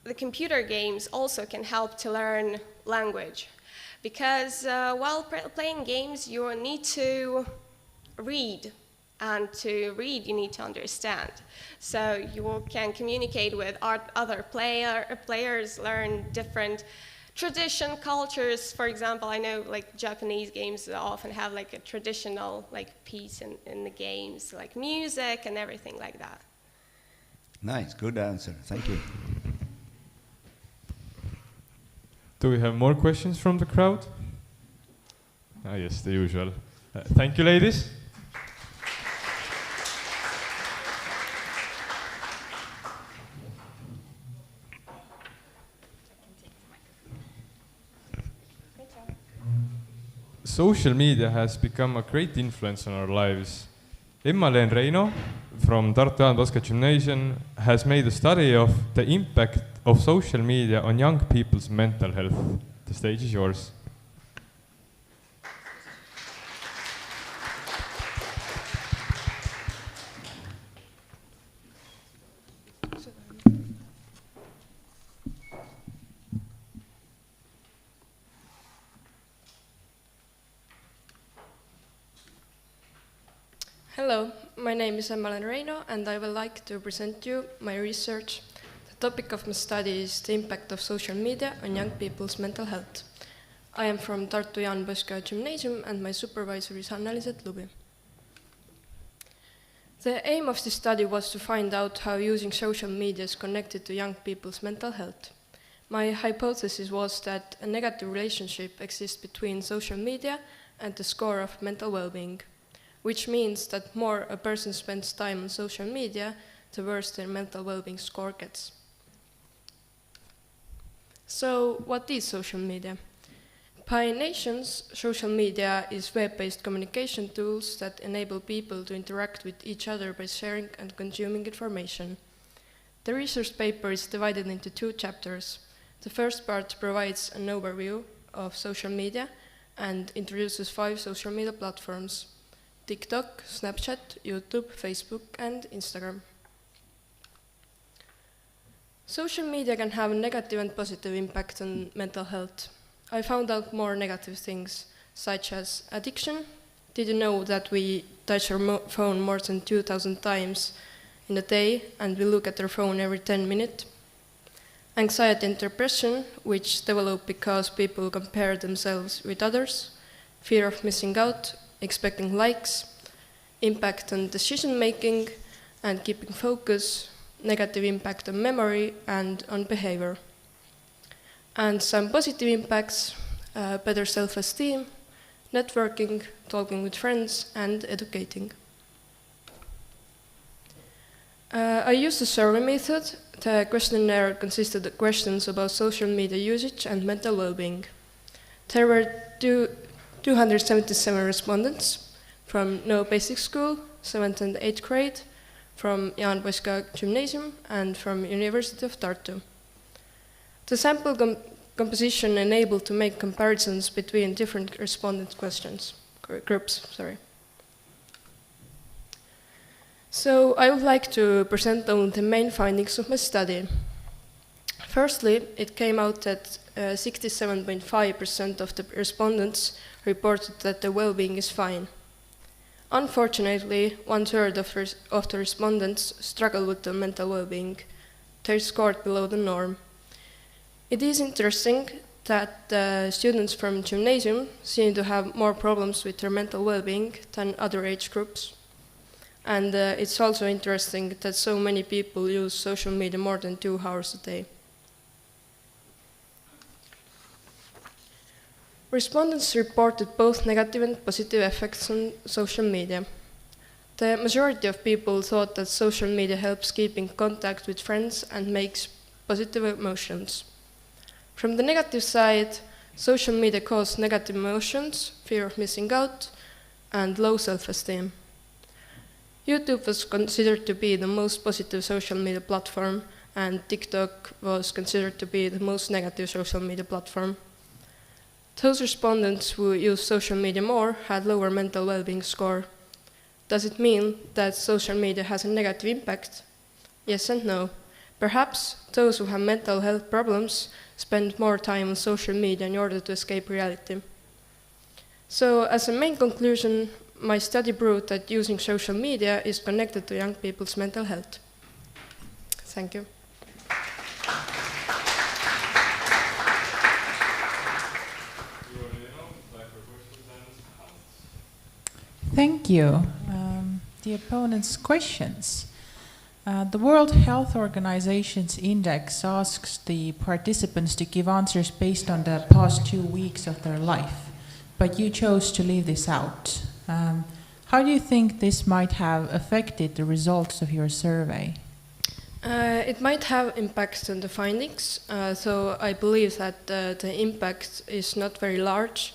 the computer games also can help to learn language. Because while playing games, you need to read, and to read you need to understand. So you can communicate with other players, learn different tradition, cultures. For example, I know like Japanese games often have like a traditional like piece in the games, like music and everything like that. Nice, good answer, thank you. Do we have more questions from the crowd? Ah, yes, the usual. Thank you, ladies. Social media has become a great influence on our lives. Emma-Leen Reino from Tartu Jaan Poska Gymnasium has made a study of the impact of social media on young people's mental health. The stage is yours. Hello, my name is Emma-Leen Reino, and I would like to present you my research. The topic of my study is the impact of social media on young people's mental health. I am from Tartu Jaan Poska Gymnasium, and my supervisor is Anneliset Lubi. The aim of this study was to find out how using social media is connected to young people's mental health. My hypothesis was that a negative relationship exists between social media and the score of mental well-being, which means that more a person spends time on social media, the worse their mental well-being score gets. So, what is social media? By nations, social media is web-based communication tools that enable people to interact with each other by sharing and consuming information. The research paper is divided into 2 chapters. The first part provides an overview of social media and introduces 5 social media platforms: TikTok, Snapchat, YouTube, Facebook, and Instagram. Social media can have a negative and positive impact on mental health. I found out more negative things, such as addiction. Did you know that we touch our phone more than 2,000 times in a day, and we look at our phone every 10 minutes? Anxiety and depression, which develop because people compare themselves with others. Fear of missing out, expecting likes, impact on decision making and keeping focus, negative impact on memory and on behavior. And some positive impacts, better self-esteem, networking, talking with friends, and educating. I used the survey method. The questionnaire consisted of questions about social media usage and mental well-being. There were 277 respondents from No Basic School, 7th and 8th grade, from Jan Poska Gymnasium, and from University of Tartu. The sample composition enabled to make comparisons between different respondent groups. So I would like to present on the main findings of my study. Firstly, it came out that 67.5% of the respondents reported that their well-being is fine. Unfortunately, 1/3 of the respondents struggle with their mental well-being. They scored below the norm. It is interesting that students from gymnasium seem to have more problems with their mental well-being than other age groups. And it's also interesting that so many people use social media more than 2 hours a day. Respondents reported both negative and positive effects on social media. The majority of people thought that social media helps keep in contact with friends and makes positive emotions. From the negative side, social media caused negative emotions, fear of missing out, and low self-esteem. YouTube was considered to be the most positive social media platform, and TikTok was considered to be the most negative social media platform. Those respondents who use social media more had lower mental well-being score. Does it mean that social media has a negative impact? Yes and no. Perhaps those who have mental health problems spend more time on social media in order to escape reality. So, as a main conclusion, my study proved that using social media is connected to young people's mental health. Thank you. Thank you. The opponent's questions. The World Health Organization's index asks the participants to give answers based on the past 2 weeks of their life, but you chose to leave this out. How do you think this might have affected the results of your survey? It might have impacts on the findings, so I believe that the impact is not very large,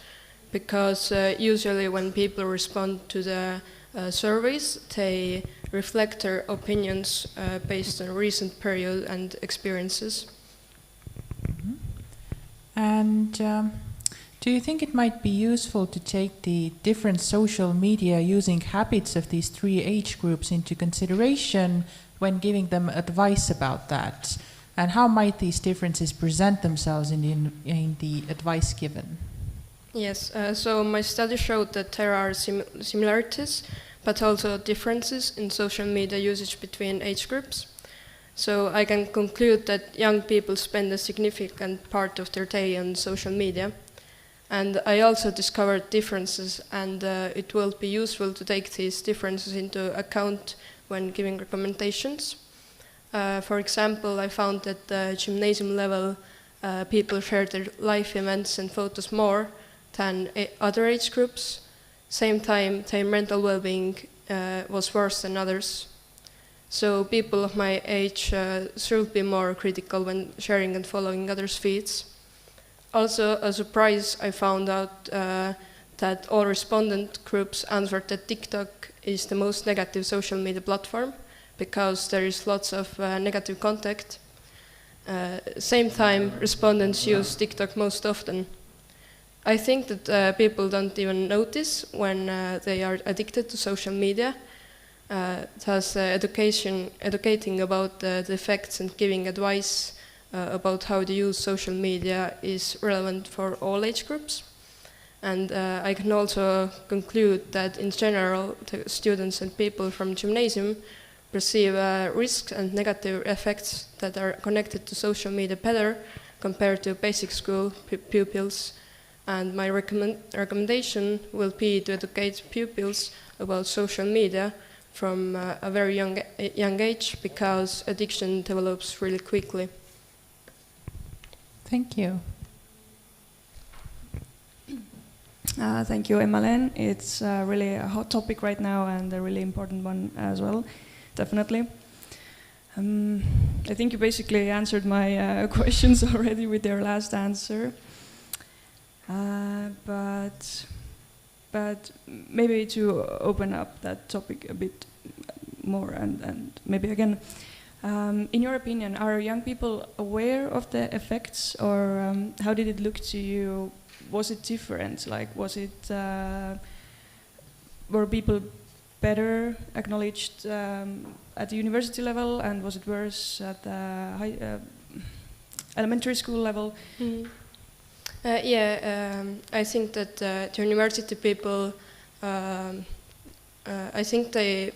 because usually when people respond to the surveys, they reflect their opinions based on recent period and experiences. Mm-hmm. And do you think it might be useful to take the different social media using habits of these 3 age groups into consideration when giving them advice about that? And how might these differences present themselves in the advice given? Yes, so my study showed that there are similarities, but also differences in social media usage between age groups. So I can conclude that young people spend a significant part of their day on social media. And I also discovered differences, and it will be useful to take these differences into account when giving recommendations. For example, I found that at the gymnasium level, people share their life events and photos more than other age groups. Same time, their mental well-being was worse than others. So people of my age should be more critical when sharing and following others' feeds. Also, a surprise, I found out that all respondent groups answered that TikTok is the most negative social media platform because there is lots of negative content. Same time, respondents use TikTok most often. I think that people don't even notice when they are addicted to social media. Thus, educating about the effects and giving advice about how to use social media is relevant for all age groups. And I can also conclude that in general, the students and people from gymnasium perceive risks and negative effects that are connected to social media better compared to basic school pupils. And my recommendation will be to educate pupils about social media from a very young age, because addiction develops really quickly. Thank you. Thank you, Emma-Len. It's really a hot topic right now and a really important one as well, definitely. I think you basically answered my questions already with your last answer. But maybe to open up that topic a bit more and maybe again, in your opinion, are young people aware of the effects, or how did it look to you? Was it different? Like, were people better acknowledged at the university level, and was it worse at the elementary school level? Mm. I think that the university people, I think they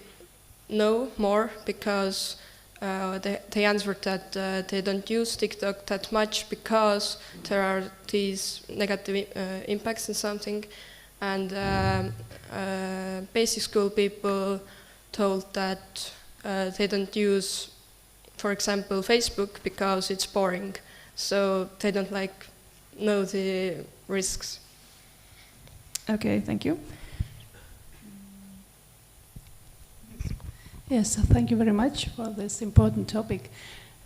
know more, because they answered that they don't use TikTok that much because there are these negative impacts and something. And basic school people told that they don't use, for example, Facebook because it's boring. So they don't know the risks. Okay, thank you. Yes, thank you very much for this important topic.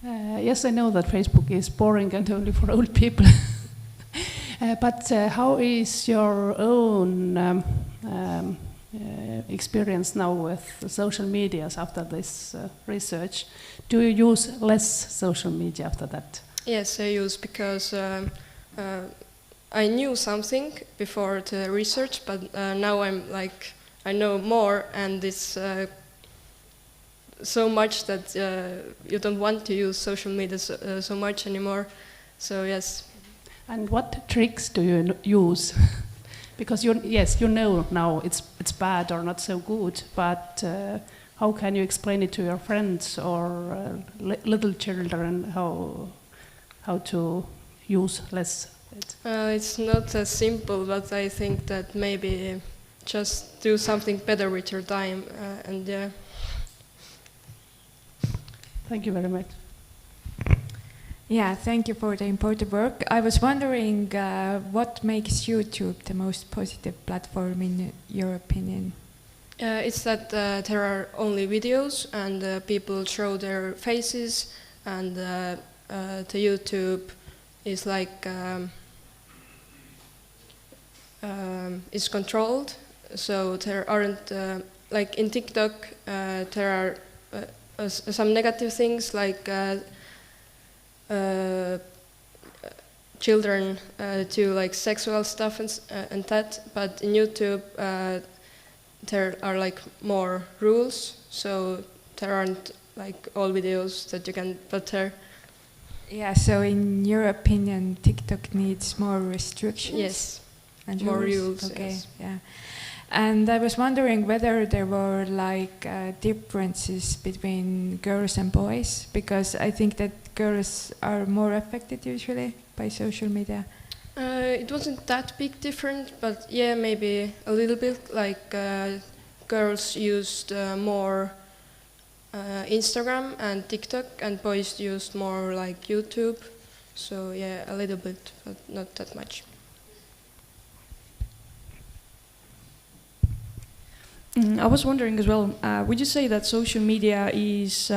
Yes, I know that Facebook is boring and only for old people. But how is your own experience now with the social medias after this research? Do you use less social media after that? Yes, I use, because I knew something before the research, but now I know more, and it's so much that you don't want to use social media so much anymore. So yes. And what tricks do you use? Because you know now it's bad or not so good, but how can you explain it to your friends or little children how to use less? It's not as simple, but I think that maybe just do something better with your time, and yeah. Thank you very much. Yeah, thank you for the important work. I was wondering what makes YouTube the most positive platform in your opinion? It's that there are only videos, and people show their faces, and the YouTube is is controlled, so there aren't in TikTok there are some negative things, like children do sexual stuff and that, but in YouTube there are more rules, so there aren't all videos that you can put there. Yeah, so in your opinion, TikTok needs more restrictions? Yes, and more rules. Okay, yes. yeah. And I was wondering whether there were differences between girls and boys, because I think that girls are more affected usually by social media. It wasn't that big difference, but yeah, maybe a little bit. Girls used more Instagram and TikTok, and boys used more YouTube. So yeah, a little bit, but not that much. I was wondering as well, would you say that social media is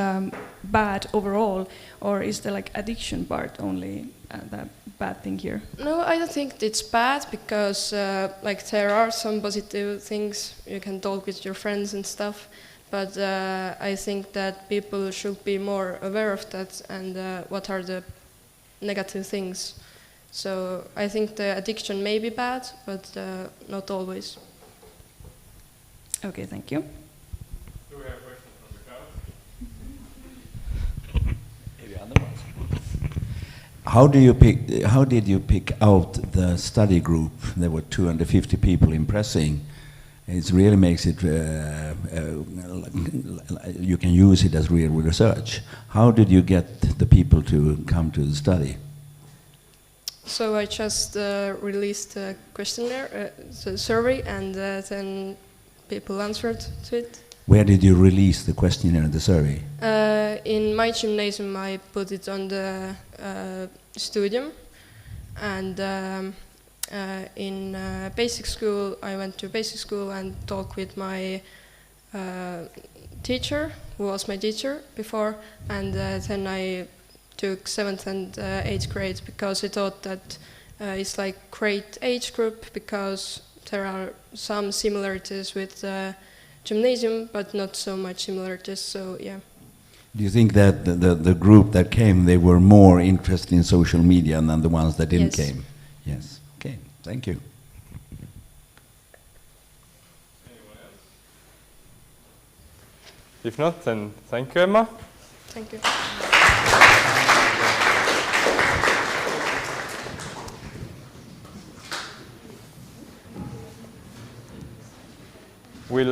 bad overall, or is the addiction part only the bad thing here? No, I don't think it's bad, because there are some positive things. You can talk with your friends and stuff, but I think that people should be more aware of that and what are the negative things. So I think the addiction may be bad, but not always. Okay, thank you. Do we have questions from the crowd? Maybe other ones. How did you pick out the study group? There were 250 people impressing. It really makes it, you can use it as real research. How did you get the people to come to the study? So I just released a questionnaire, the survey, and then people answered to it. Where did you release the questionnaire and the survey? In my gymnasium, I put it on the studium, and in basic school, I went to basic school and talked with my teacher, who was my teacher before, and then I took 7th and 8th grade because I thought that it's like great age group because there are some similarities with gymnasium, but not so much similarities. So yeah. Do you think that the group that came, they were more interested in social media than the ones that didn't Yes. came? Yes. Okay. Thank you. If not, then thank you, Emma. Thank you. We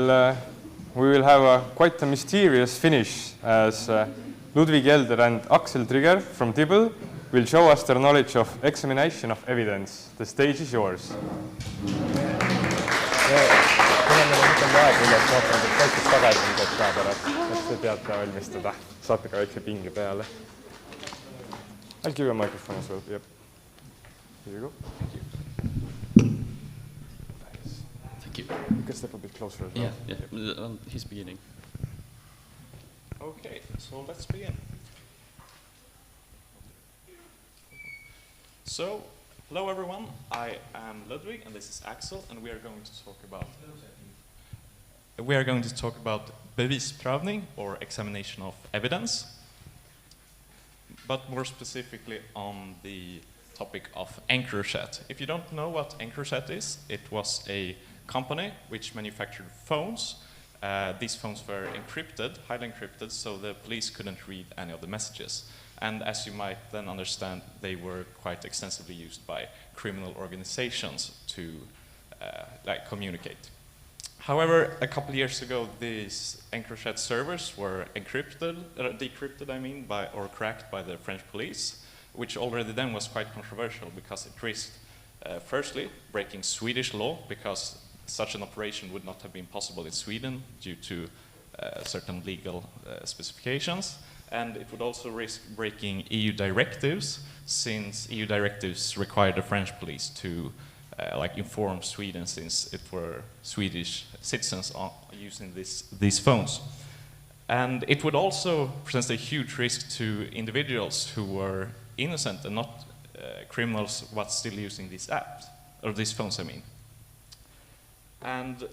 will have quite a mysterious finish as Ludwig Elder and Axel Trigger from Tibble will show us their knowledge of examination of evidence. The stage is yours. Saate ka väikse pinge peale. I'll give you a microphone as well. Yep. Here you go. Thank you. Thank you. You can step a bit closer as well. Yeah. He's beginning. Okay, so let's begin. So, hello everyone. I am Ludwig, and this is Axel, and we are going to talk about bevisprövning, or examination of evidence, but more specifically on the topic of EncroChat. If you don't know what EncroChat is, it was a company which manufactured phones. These phones were encrypted, highly encrypted, so the police couldn't read any of the messages. And as you might then understand, they were quite extensively used by criminal organizations to communicate. However, a couple of years ago, these EncroChat servers were decrypted, or cracked by the French police, which already then was quite controversial because it risked, firstly, breaking Swedish law, because such an operation would not have been possible in Sweden due to certain legal specifications. And it would also risk breaking EU directives, since EU directives required the French police to inform Sweden, since it were Swedish citizens using these phones. And it would also present a huge risk to individuals who were innocent and not criminals, but still using these apps, or these phones, I mean. And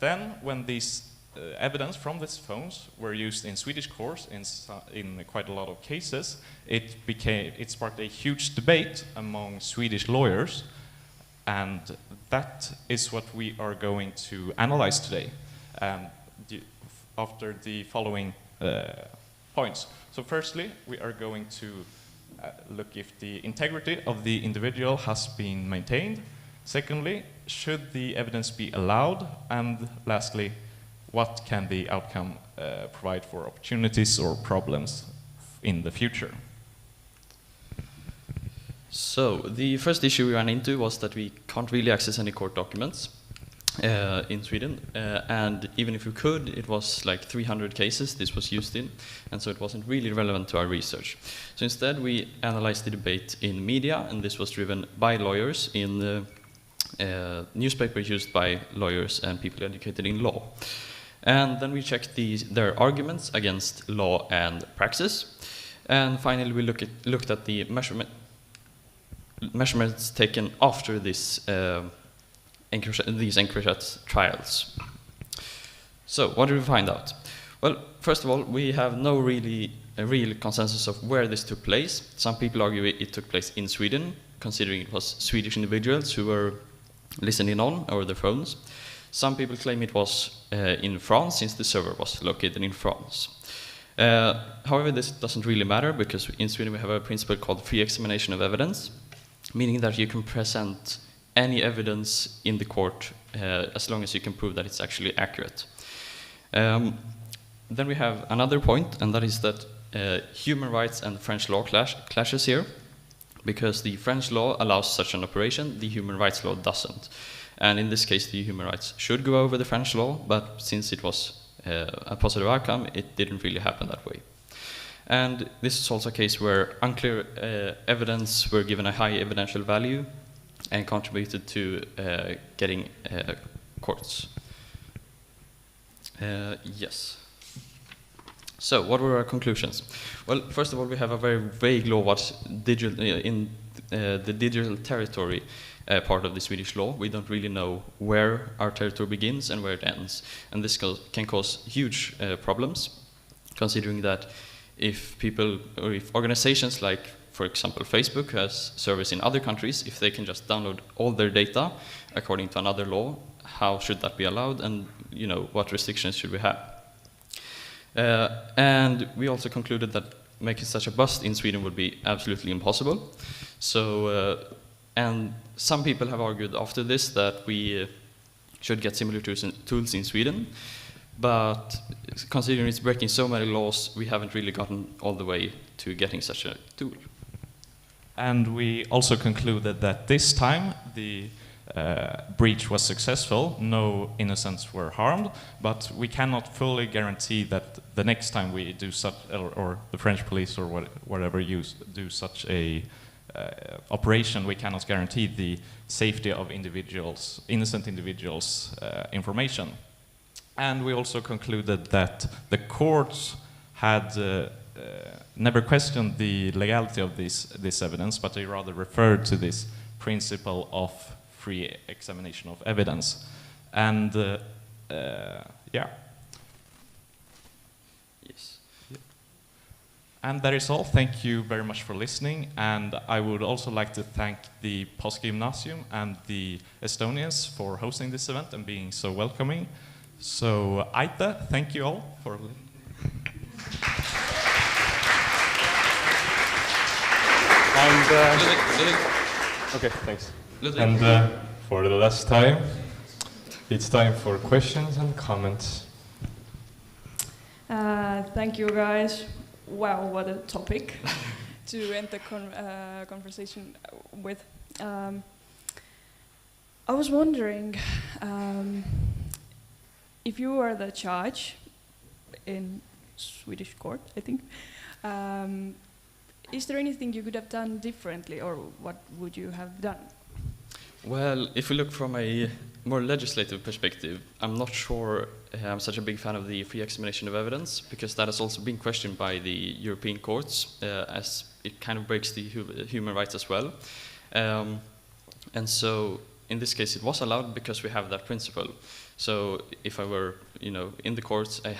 then when these evidence from these phones were used in Swedish courts in quite a lot of cases, it sparked a huge debate among Swedish lawyers, and that is what we are going to analyze today after the following points. So firstly, we are going to look if the integrity of the individual has been maintained. Secondly, should the evidence be allowed? And lastly, what can the outcome provide for opportunities or problems in the future? So, the first issue we ran into was that we can't really access any court documents in Sweden, and even if we could, it was like 300 cases this was used in, and so it wasn't really relevant to our research. So instead we analyzed the debate in media, and this was driven by lawyers in the newspapers used by lawyers and people educated in law. And then we checked their arguments against law and praxis. And finally, we looked at the measurements taken after these EncroChat trials. So, what did we find out? Well, first of all, we have no real consensus of where this took place. Some people argue it took place in Sweden, considering it was Swedish individuals who were listening on over their phones. Some people claim it was in France, since the server was located in France. However, this doesn't really matter, because in Sweden we have a principle called free examination of evidence, meaning that you can present any evidence in the court as long as you can prove that it's actually accurate. Then we have another point, and that is that human rights and French law clashes here, because the French law allows such an operation, the human rights law doesn't. And in this case, the human rights should go over the French law, but since it was a positive outcome, it didn't really happen that way. And this is also a case where unclear evidence were given a high evidential value and contributed to getting courts. Yes. So, what were our conclusions? Well, first of all, we have a very vague law what's in the digital territory part of the Swedish law. We don't really know where our territory begins and where it ends. And this can cause huge problems, considering that if people, or if organizations like, for example, Facebook has service in other countries, if they can just download all their data according to another law, how should that be allowed, and what restrictions should we have? And we also concluded that making such a bust in Sweden would be absolutely impossible. So, and some people have argued after this that we should get similar tools in Sweden, but considering it's breaking so many laws, we haven't really gotten all the way to getting such a tool. And we also concluded that this time the breach was successful, no innocents were harmed, but we cannot fully guarantee that the next time we do such, or the French police or whatever do such a operation, we cannot guarantee the safety of individuals, innocent individuals' information. And we also concluded that the courts had never questioned the legality of this evidence, but they rather referred to this principle of free examination of evidence. And yeah. Yes. And that is all. Thank you very much for listening. And I would also like to thank the Poska Gymnasium and the Estonians for hosting this event and being so welcoming. So, Aita, thank you all for listening. And okay, thanks. And for the last time, it's time for questions and comments. Thank you, guys. Wow, what a topic to end the conversation with. I was wondering if you were the judge in Swedish court, I think. Is there anything you could have done differently, or what would you have done? Well, if we look from a more legislative perspective, I'm not sure I'm such a big fan of the free examination of evidence, because that has also been questioned by the European courts, as it kind of breaks the human rights as well. And so, in this case, it was allowed because we have that principle. So, if I were, in the courts, I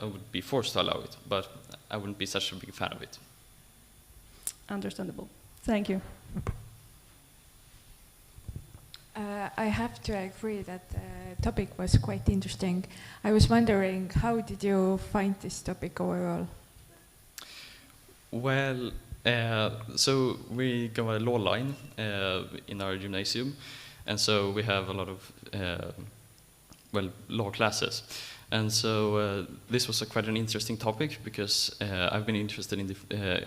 would be forced to allow it, but I wouldn't be such a big fan of it. Understandable. Thank you. I have to agree that the topic was quite interesting. I was wondering, how did you find this topic overall? Well, so we go a law line in our gymnasium, and so we have a lot of law classes. And so this was quite an interesting topic, because I've been interested in the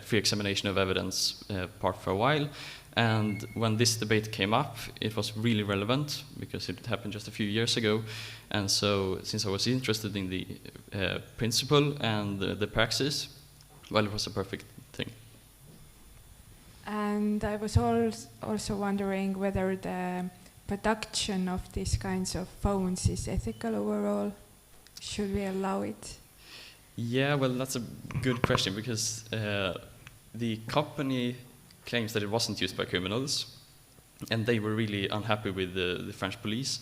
free examination of evidence part for a while. And when this debate came up, it was really relevant, because it happened just a few years ago. And so, since I was interested in the principle and the praxis, well, it was a perfect thing. And I was also wondering whether the production of these kinds of phones is ethical overall. Should we allow it? Yeah, well, that's a good question, because the company claims that it wasn't used by criminals, and they were really unhappy with the French police.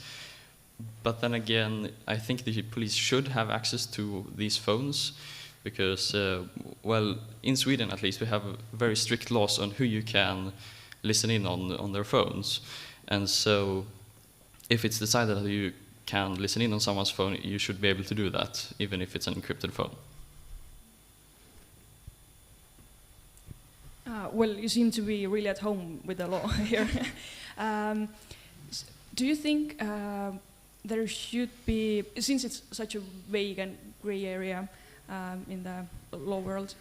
But then again, I think the police should have access to these phones, because, well, in Sweden at least, we have very strict laws on who you can listen in on their phones. And so, if it's decided that you can listen in on someone's phone, you should be able to do that, even if it's an encrypted phone. Well, you seem to be really at home with the law here. Do you think there should be, since it's such a vague and gray area in the law world,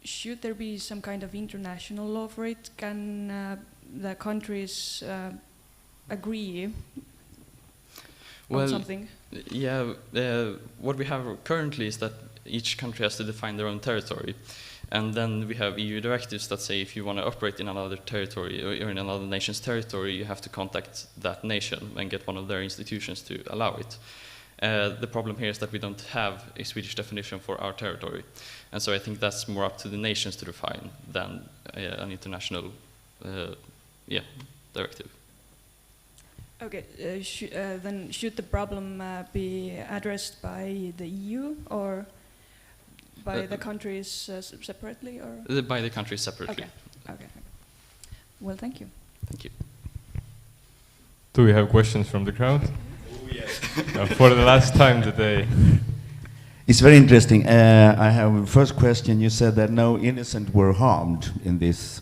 should there be some kind of international law for it? Can the countries agree on something? Yeah, what we have currently is that each country has to define their own territory. And then we have EU directives that say if you want to operate in another territory or in another nation's territory, you have to contact that nation and get one of their institutions to allow it. The problem here is that we don't have a Swedish definition for our territory. And so I think that's more up to the nations to define than an international directive. Okay, then should the problem be addressed by the EU or by the countries separately? Or? By the countries separately. Okay. Well, thank you. Thank you. Do we have questions from the crowd? Oh, yes. For the last time today. It's very interesting. I have a first question. You said that no innocent were harmed in this.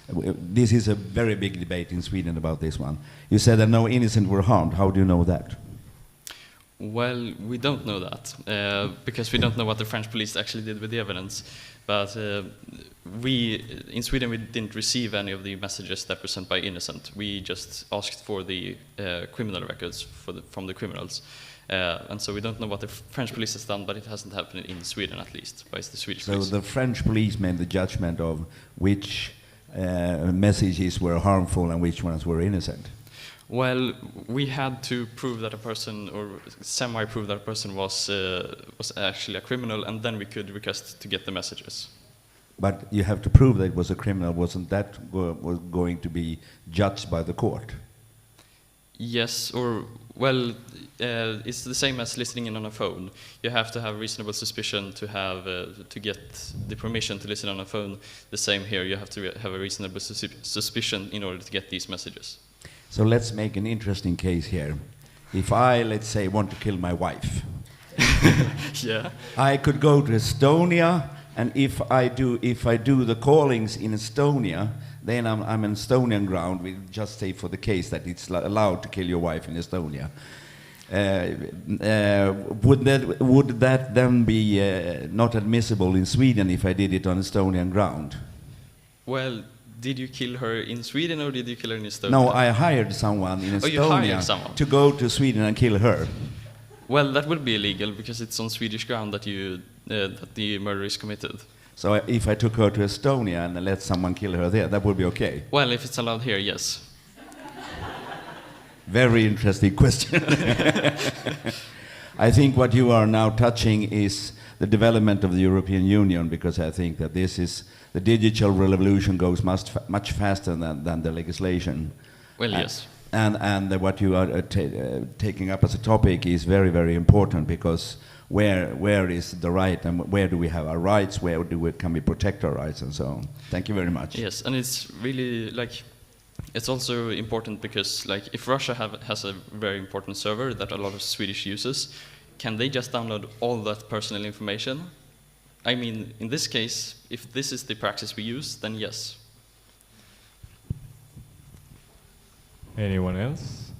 This is a very big debate in Sweden about this one. You said that no innocent were harmed. How do you know that? Well, we don't know that because we don't know what the French police actually did with the evidence. But in Sweden, we didn't receive any of the messages that were sent by innocent. We just asked for the criminal records from the criminals. And so we don't know what the French police has done, but it hasn't happened in Sweden at least, by the Swedish police. So the French police made the judgment of which messages were harmful and which ones were innocent? Well, we had to prove that a person, or semi-prove that a person was actually a criminal, and then we could request to get the messages. But you have to prove that it was a criminal. Wasn't that was going to be judged by the court? Yes, or, well, it's the same as listening in on a phone. You have to have reasonable suspicion to have to get the permission to listen on a phone. The same here, you have to have a reasonable suspicion in order to get these messages. So let's make an interesting case here. If I, let's say, want to kill my wife, yeah, I could go to Estonia, and if I do the callings in Estonia, then I'm in Estonian ground. We just say for the case that it's allowed to kill your wife in Estonia. Would that then be not admissible in Sweden if I did it on Estonian ground? Well, did you kill her in Sweden or did you kill her in Estonia? No, I hired someone in Estonia to go to Sweden and kill her. Well, that would be illegal because it's on Swedish ground that that the murder is committed. So if I took her to Estonia and let someone kill her there, that would be okay? Well, if it's allowed here, yes. Very interesting question. I think what you are now touching is the development of the European Union, because I think that this is the digital revolution goes much faster than the legislation. Well, yes. And what you are taking up as a topic is very, very important, because where is the right and where do we have our rights, can we protect our rights and so on. Thank you very much. Yes, and it's really it's also important because if Russia has a very important server that a lot of Swedish uses, can they just download all that personal information? I mean, in this case, if this is the practice we use, then yes. Anyone else?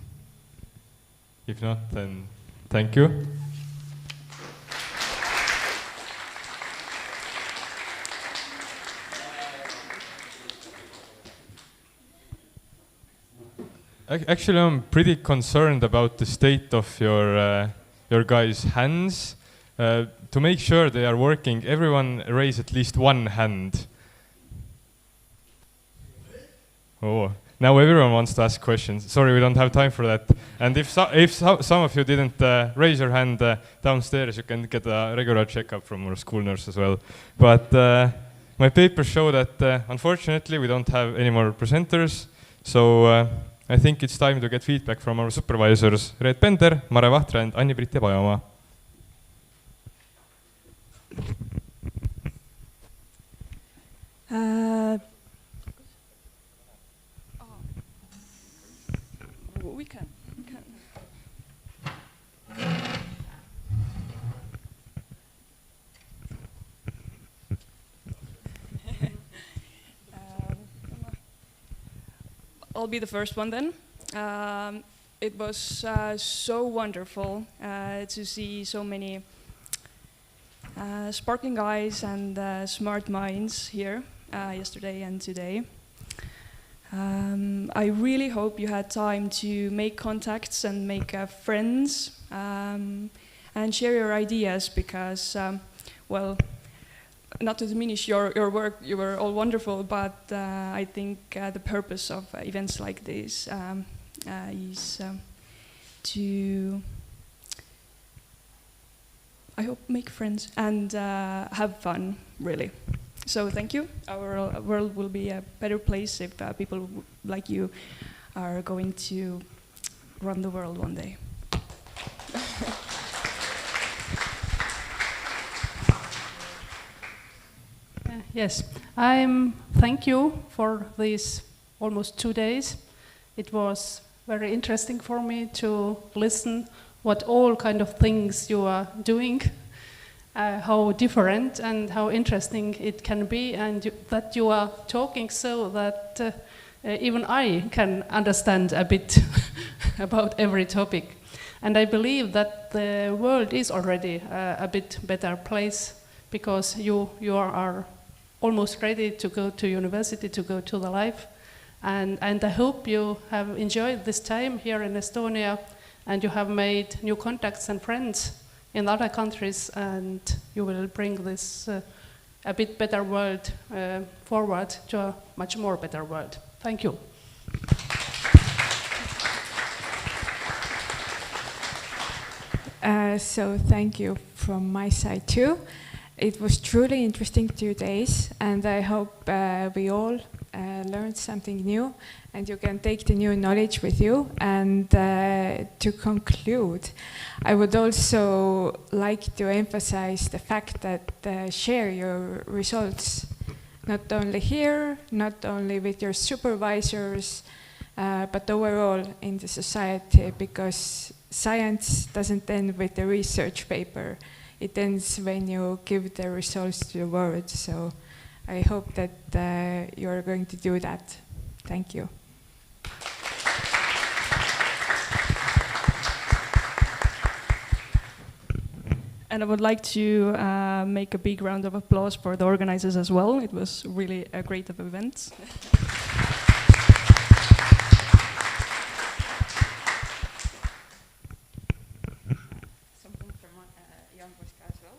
If not, then thank you. Actually, I'm pretty concerned about the state of your guys' hands. To make sure they are working, everyone raise at least one hand. Oh, now everyone wants to ask questions. Sorry, we don't have time for that. And if some of you didn't raise your hand downstairs, you can get a regular checkup from our school nurse as well. But my papers show that unfortunately we don't have any more presenters. So I think it's time to get feedback from our supervisors, Reet Pender, Mare Vahtra, and Anni-Priit Pajamaa. We can. I'll be the first one then. It was so wonderful to see so many sparkling eyes and smart minds here yesterday and today. I really hope you had time to make contacts and make friends and share your ideas because, well, not to diminish your work, you were all wonderful, but I think the purpose of events like this is to, I hope, make friends and have fun, really. So thank you. Our world will be a better place if people like you are going to run the world one day. Yes, thank you for these almost 2 days. It was very interesting for me to listen what all kind of things you are doing, how different and how interesting it can be, and that you are talking so that even I can understand a bit about every topic. And I believe that the world is already a bit better place because you are almost ready to go to university, to go to the life. And I hope you have enjoyed this time here in Estonia and you have made new contacts and friends in other countries, and you will bring this a bit better world forward to a much more better world. Thank you. So thank you from my side too. It was truly interesting 2 days, and I hope we all learned something new and you can take the new knowledge with you. And to conclude, I would also like to emphasize the fact that share your results, not only here, not only with your supervisors, but overall in the society, because science doesn't end with the research paper. It ends when you give the results to the world. So I hope that you are going to do that. Thank you. And I would like to make a big round of applause for the organizers as well. It was really a great event. Something from young Poska as well.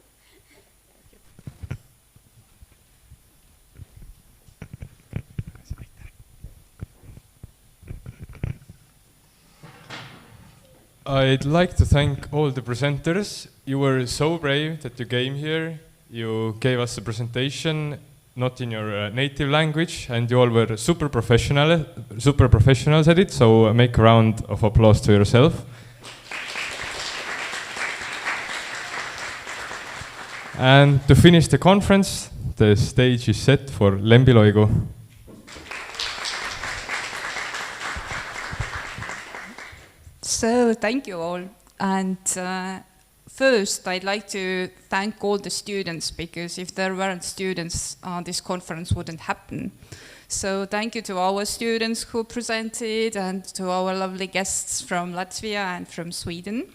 I'd like to thank all the presenters. You were so brave that you came here. You gave us a presentation not in your native language, and you all were super professionals at it, so make a round of applause to yourself. And to finish the conference, the stage is set for Lembi Loigu. So thank you all. And first, I'd like to thank all the students, because if there weren't students, this conference wouldn't happen. So thank you to our students who presented and to our lovely guests from Latvia and from Sweden.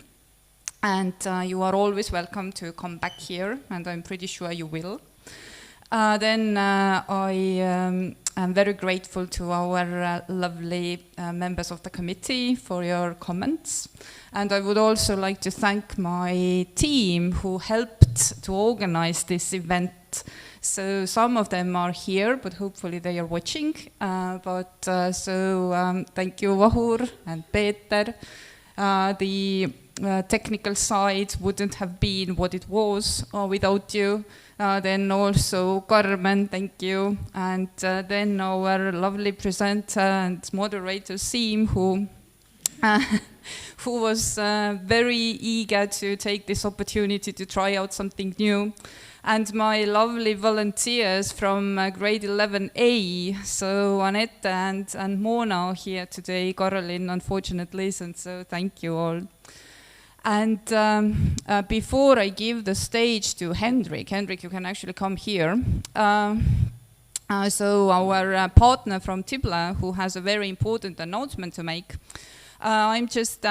And you are always welcome to come back here, and I'm pretty sure you will. Then I am very grateful to our lovely members of the committee for your comments. And I would also like to thank my team who helped to organize this event. So some of them are here, but hopefully they are watching. Thank you, Vahur and Peter. The technical side wouldn't have been what it was without you. Then also Carmen, thank you. And then our lovely presenter and moderator, Siim, who was very eager to take this opportunity to try out something new. And my lovely volunteers from grade 11A, so Anette and Mona are here today. Caroline unfortunately isn't, so thank you all. And before I give the stage to Hendrik, you can actually come here. So our partner from Tibla, who has a very important announcement to make, I'm just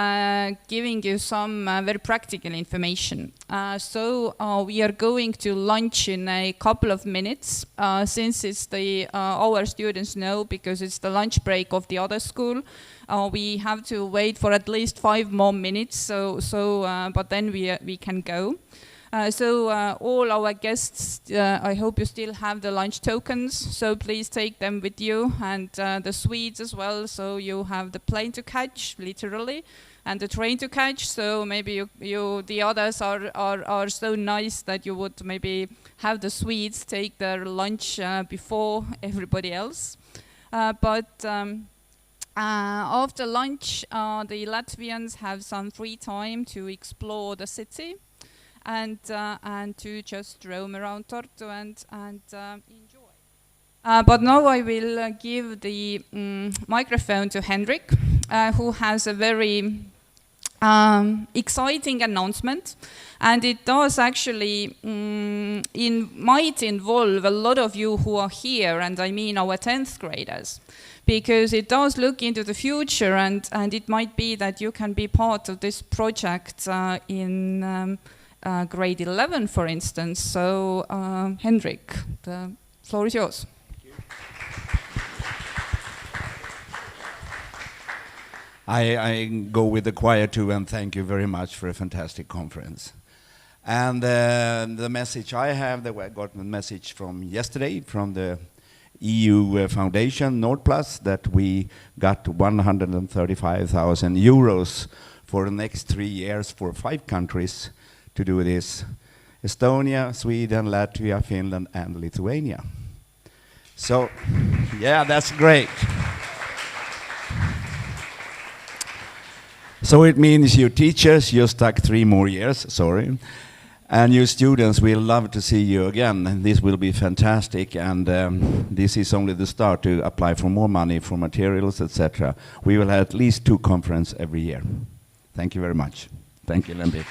giving you some very practical information. So we are going to lunch in a couple of minutes, since it's our students know, because it's the lunch break of the other school. We have to wait for at least 5 more minutes, but then we can go. So all our guests, I hope you still have the lunch tokens, so please take them with you, and the sweets as well, so you have the plane to catch, literally, and the train to catch, so maybe the others are so nice that you would maybe have the sweets, take their lunch before everybody else. After lunch, the Latvians have some free time to explore the city and to just roam around Tartu and enjoy. But now I will give the microphone to Henrik, who has a very exciting announcement, and it does actually might involve a lot of you who are here, and I mean our 10th graders, because it does look into the future, and it might be that you can be part of this project in grade 11, for instance. So Henrik, the floor is yours. I go with the choir too, and thank you very much for a fantastic conference. And the message I have, I got a message from yesterday from the EU Foundation, Nordplus, that we got 135,000 euros for the next 3 years for 5 countries to do this: Estonia, Sweden, Latvia, Finland, and Lithuania. So, yeah, that's great. So it means you teachers, you're stuck 3 more years, sorry. And you students, we'll love to see you again. This will be fantastic, and this is only the start to apply for more money for materials, etc. We will have at least 2 conferences every year. Thank you very much. Thank you, Lemby.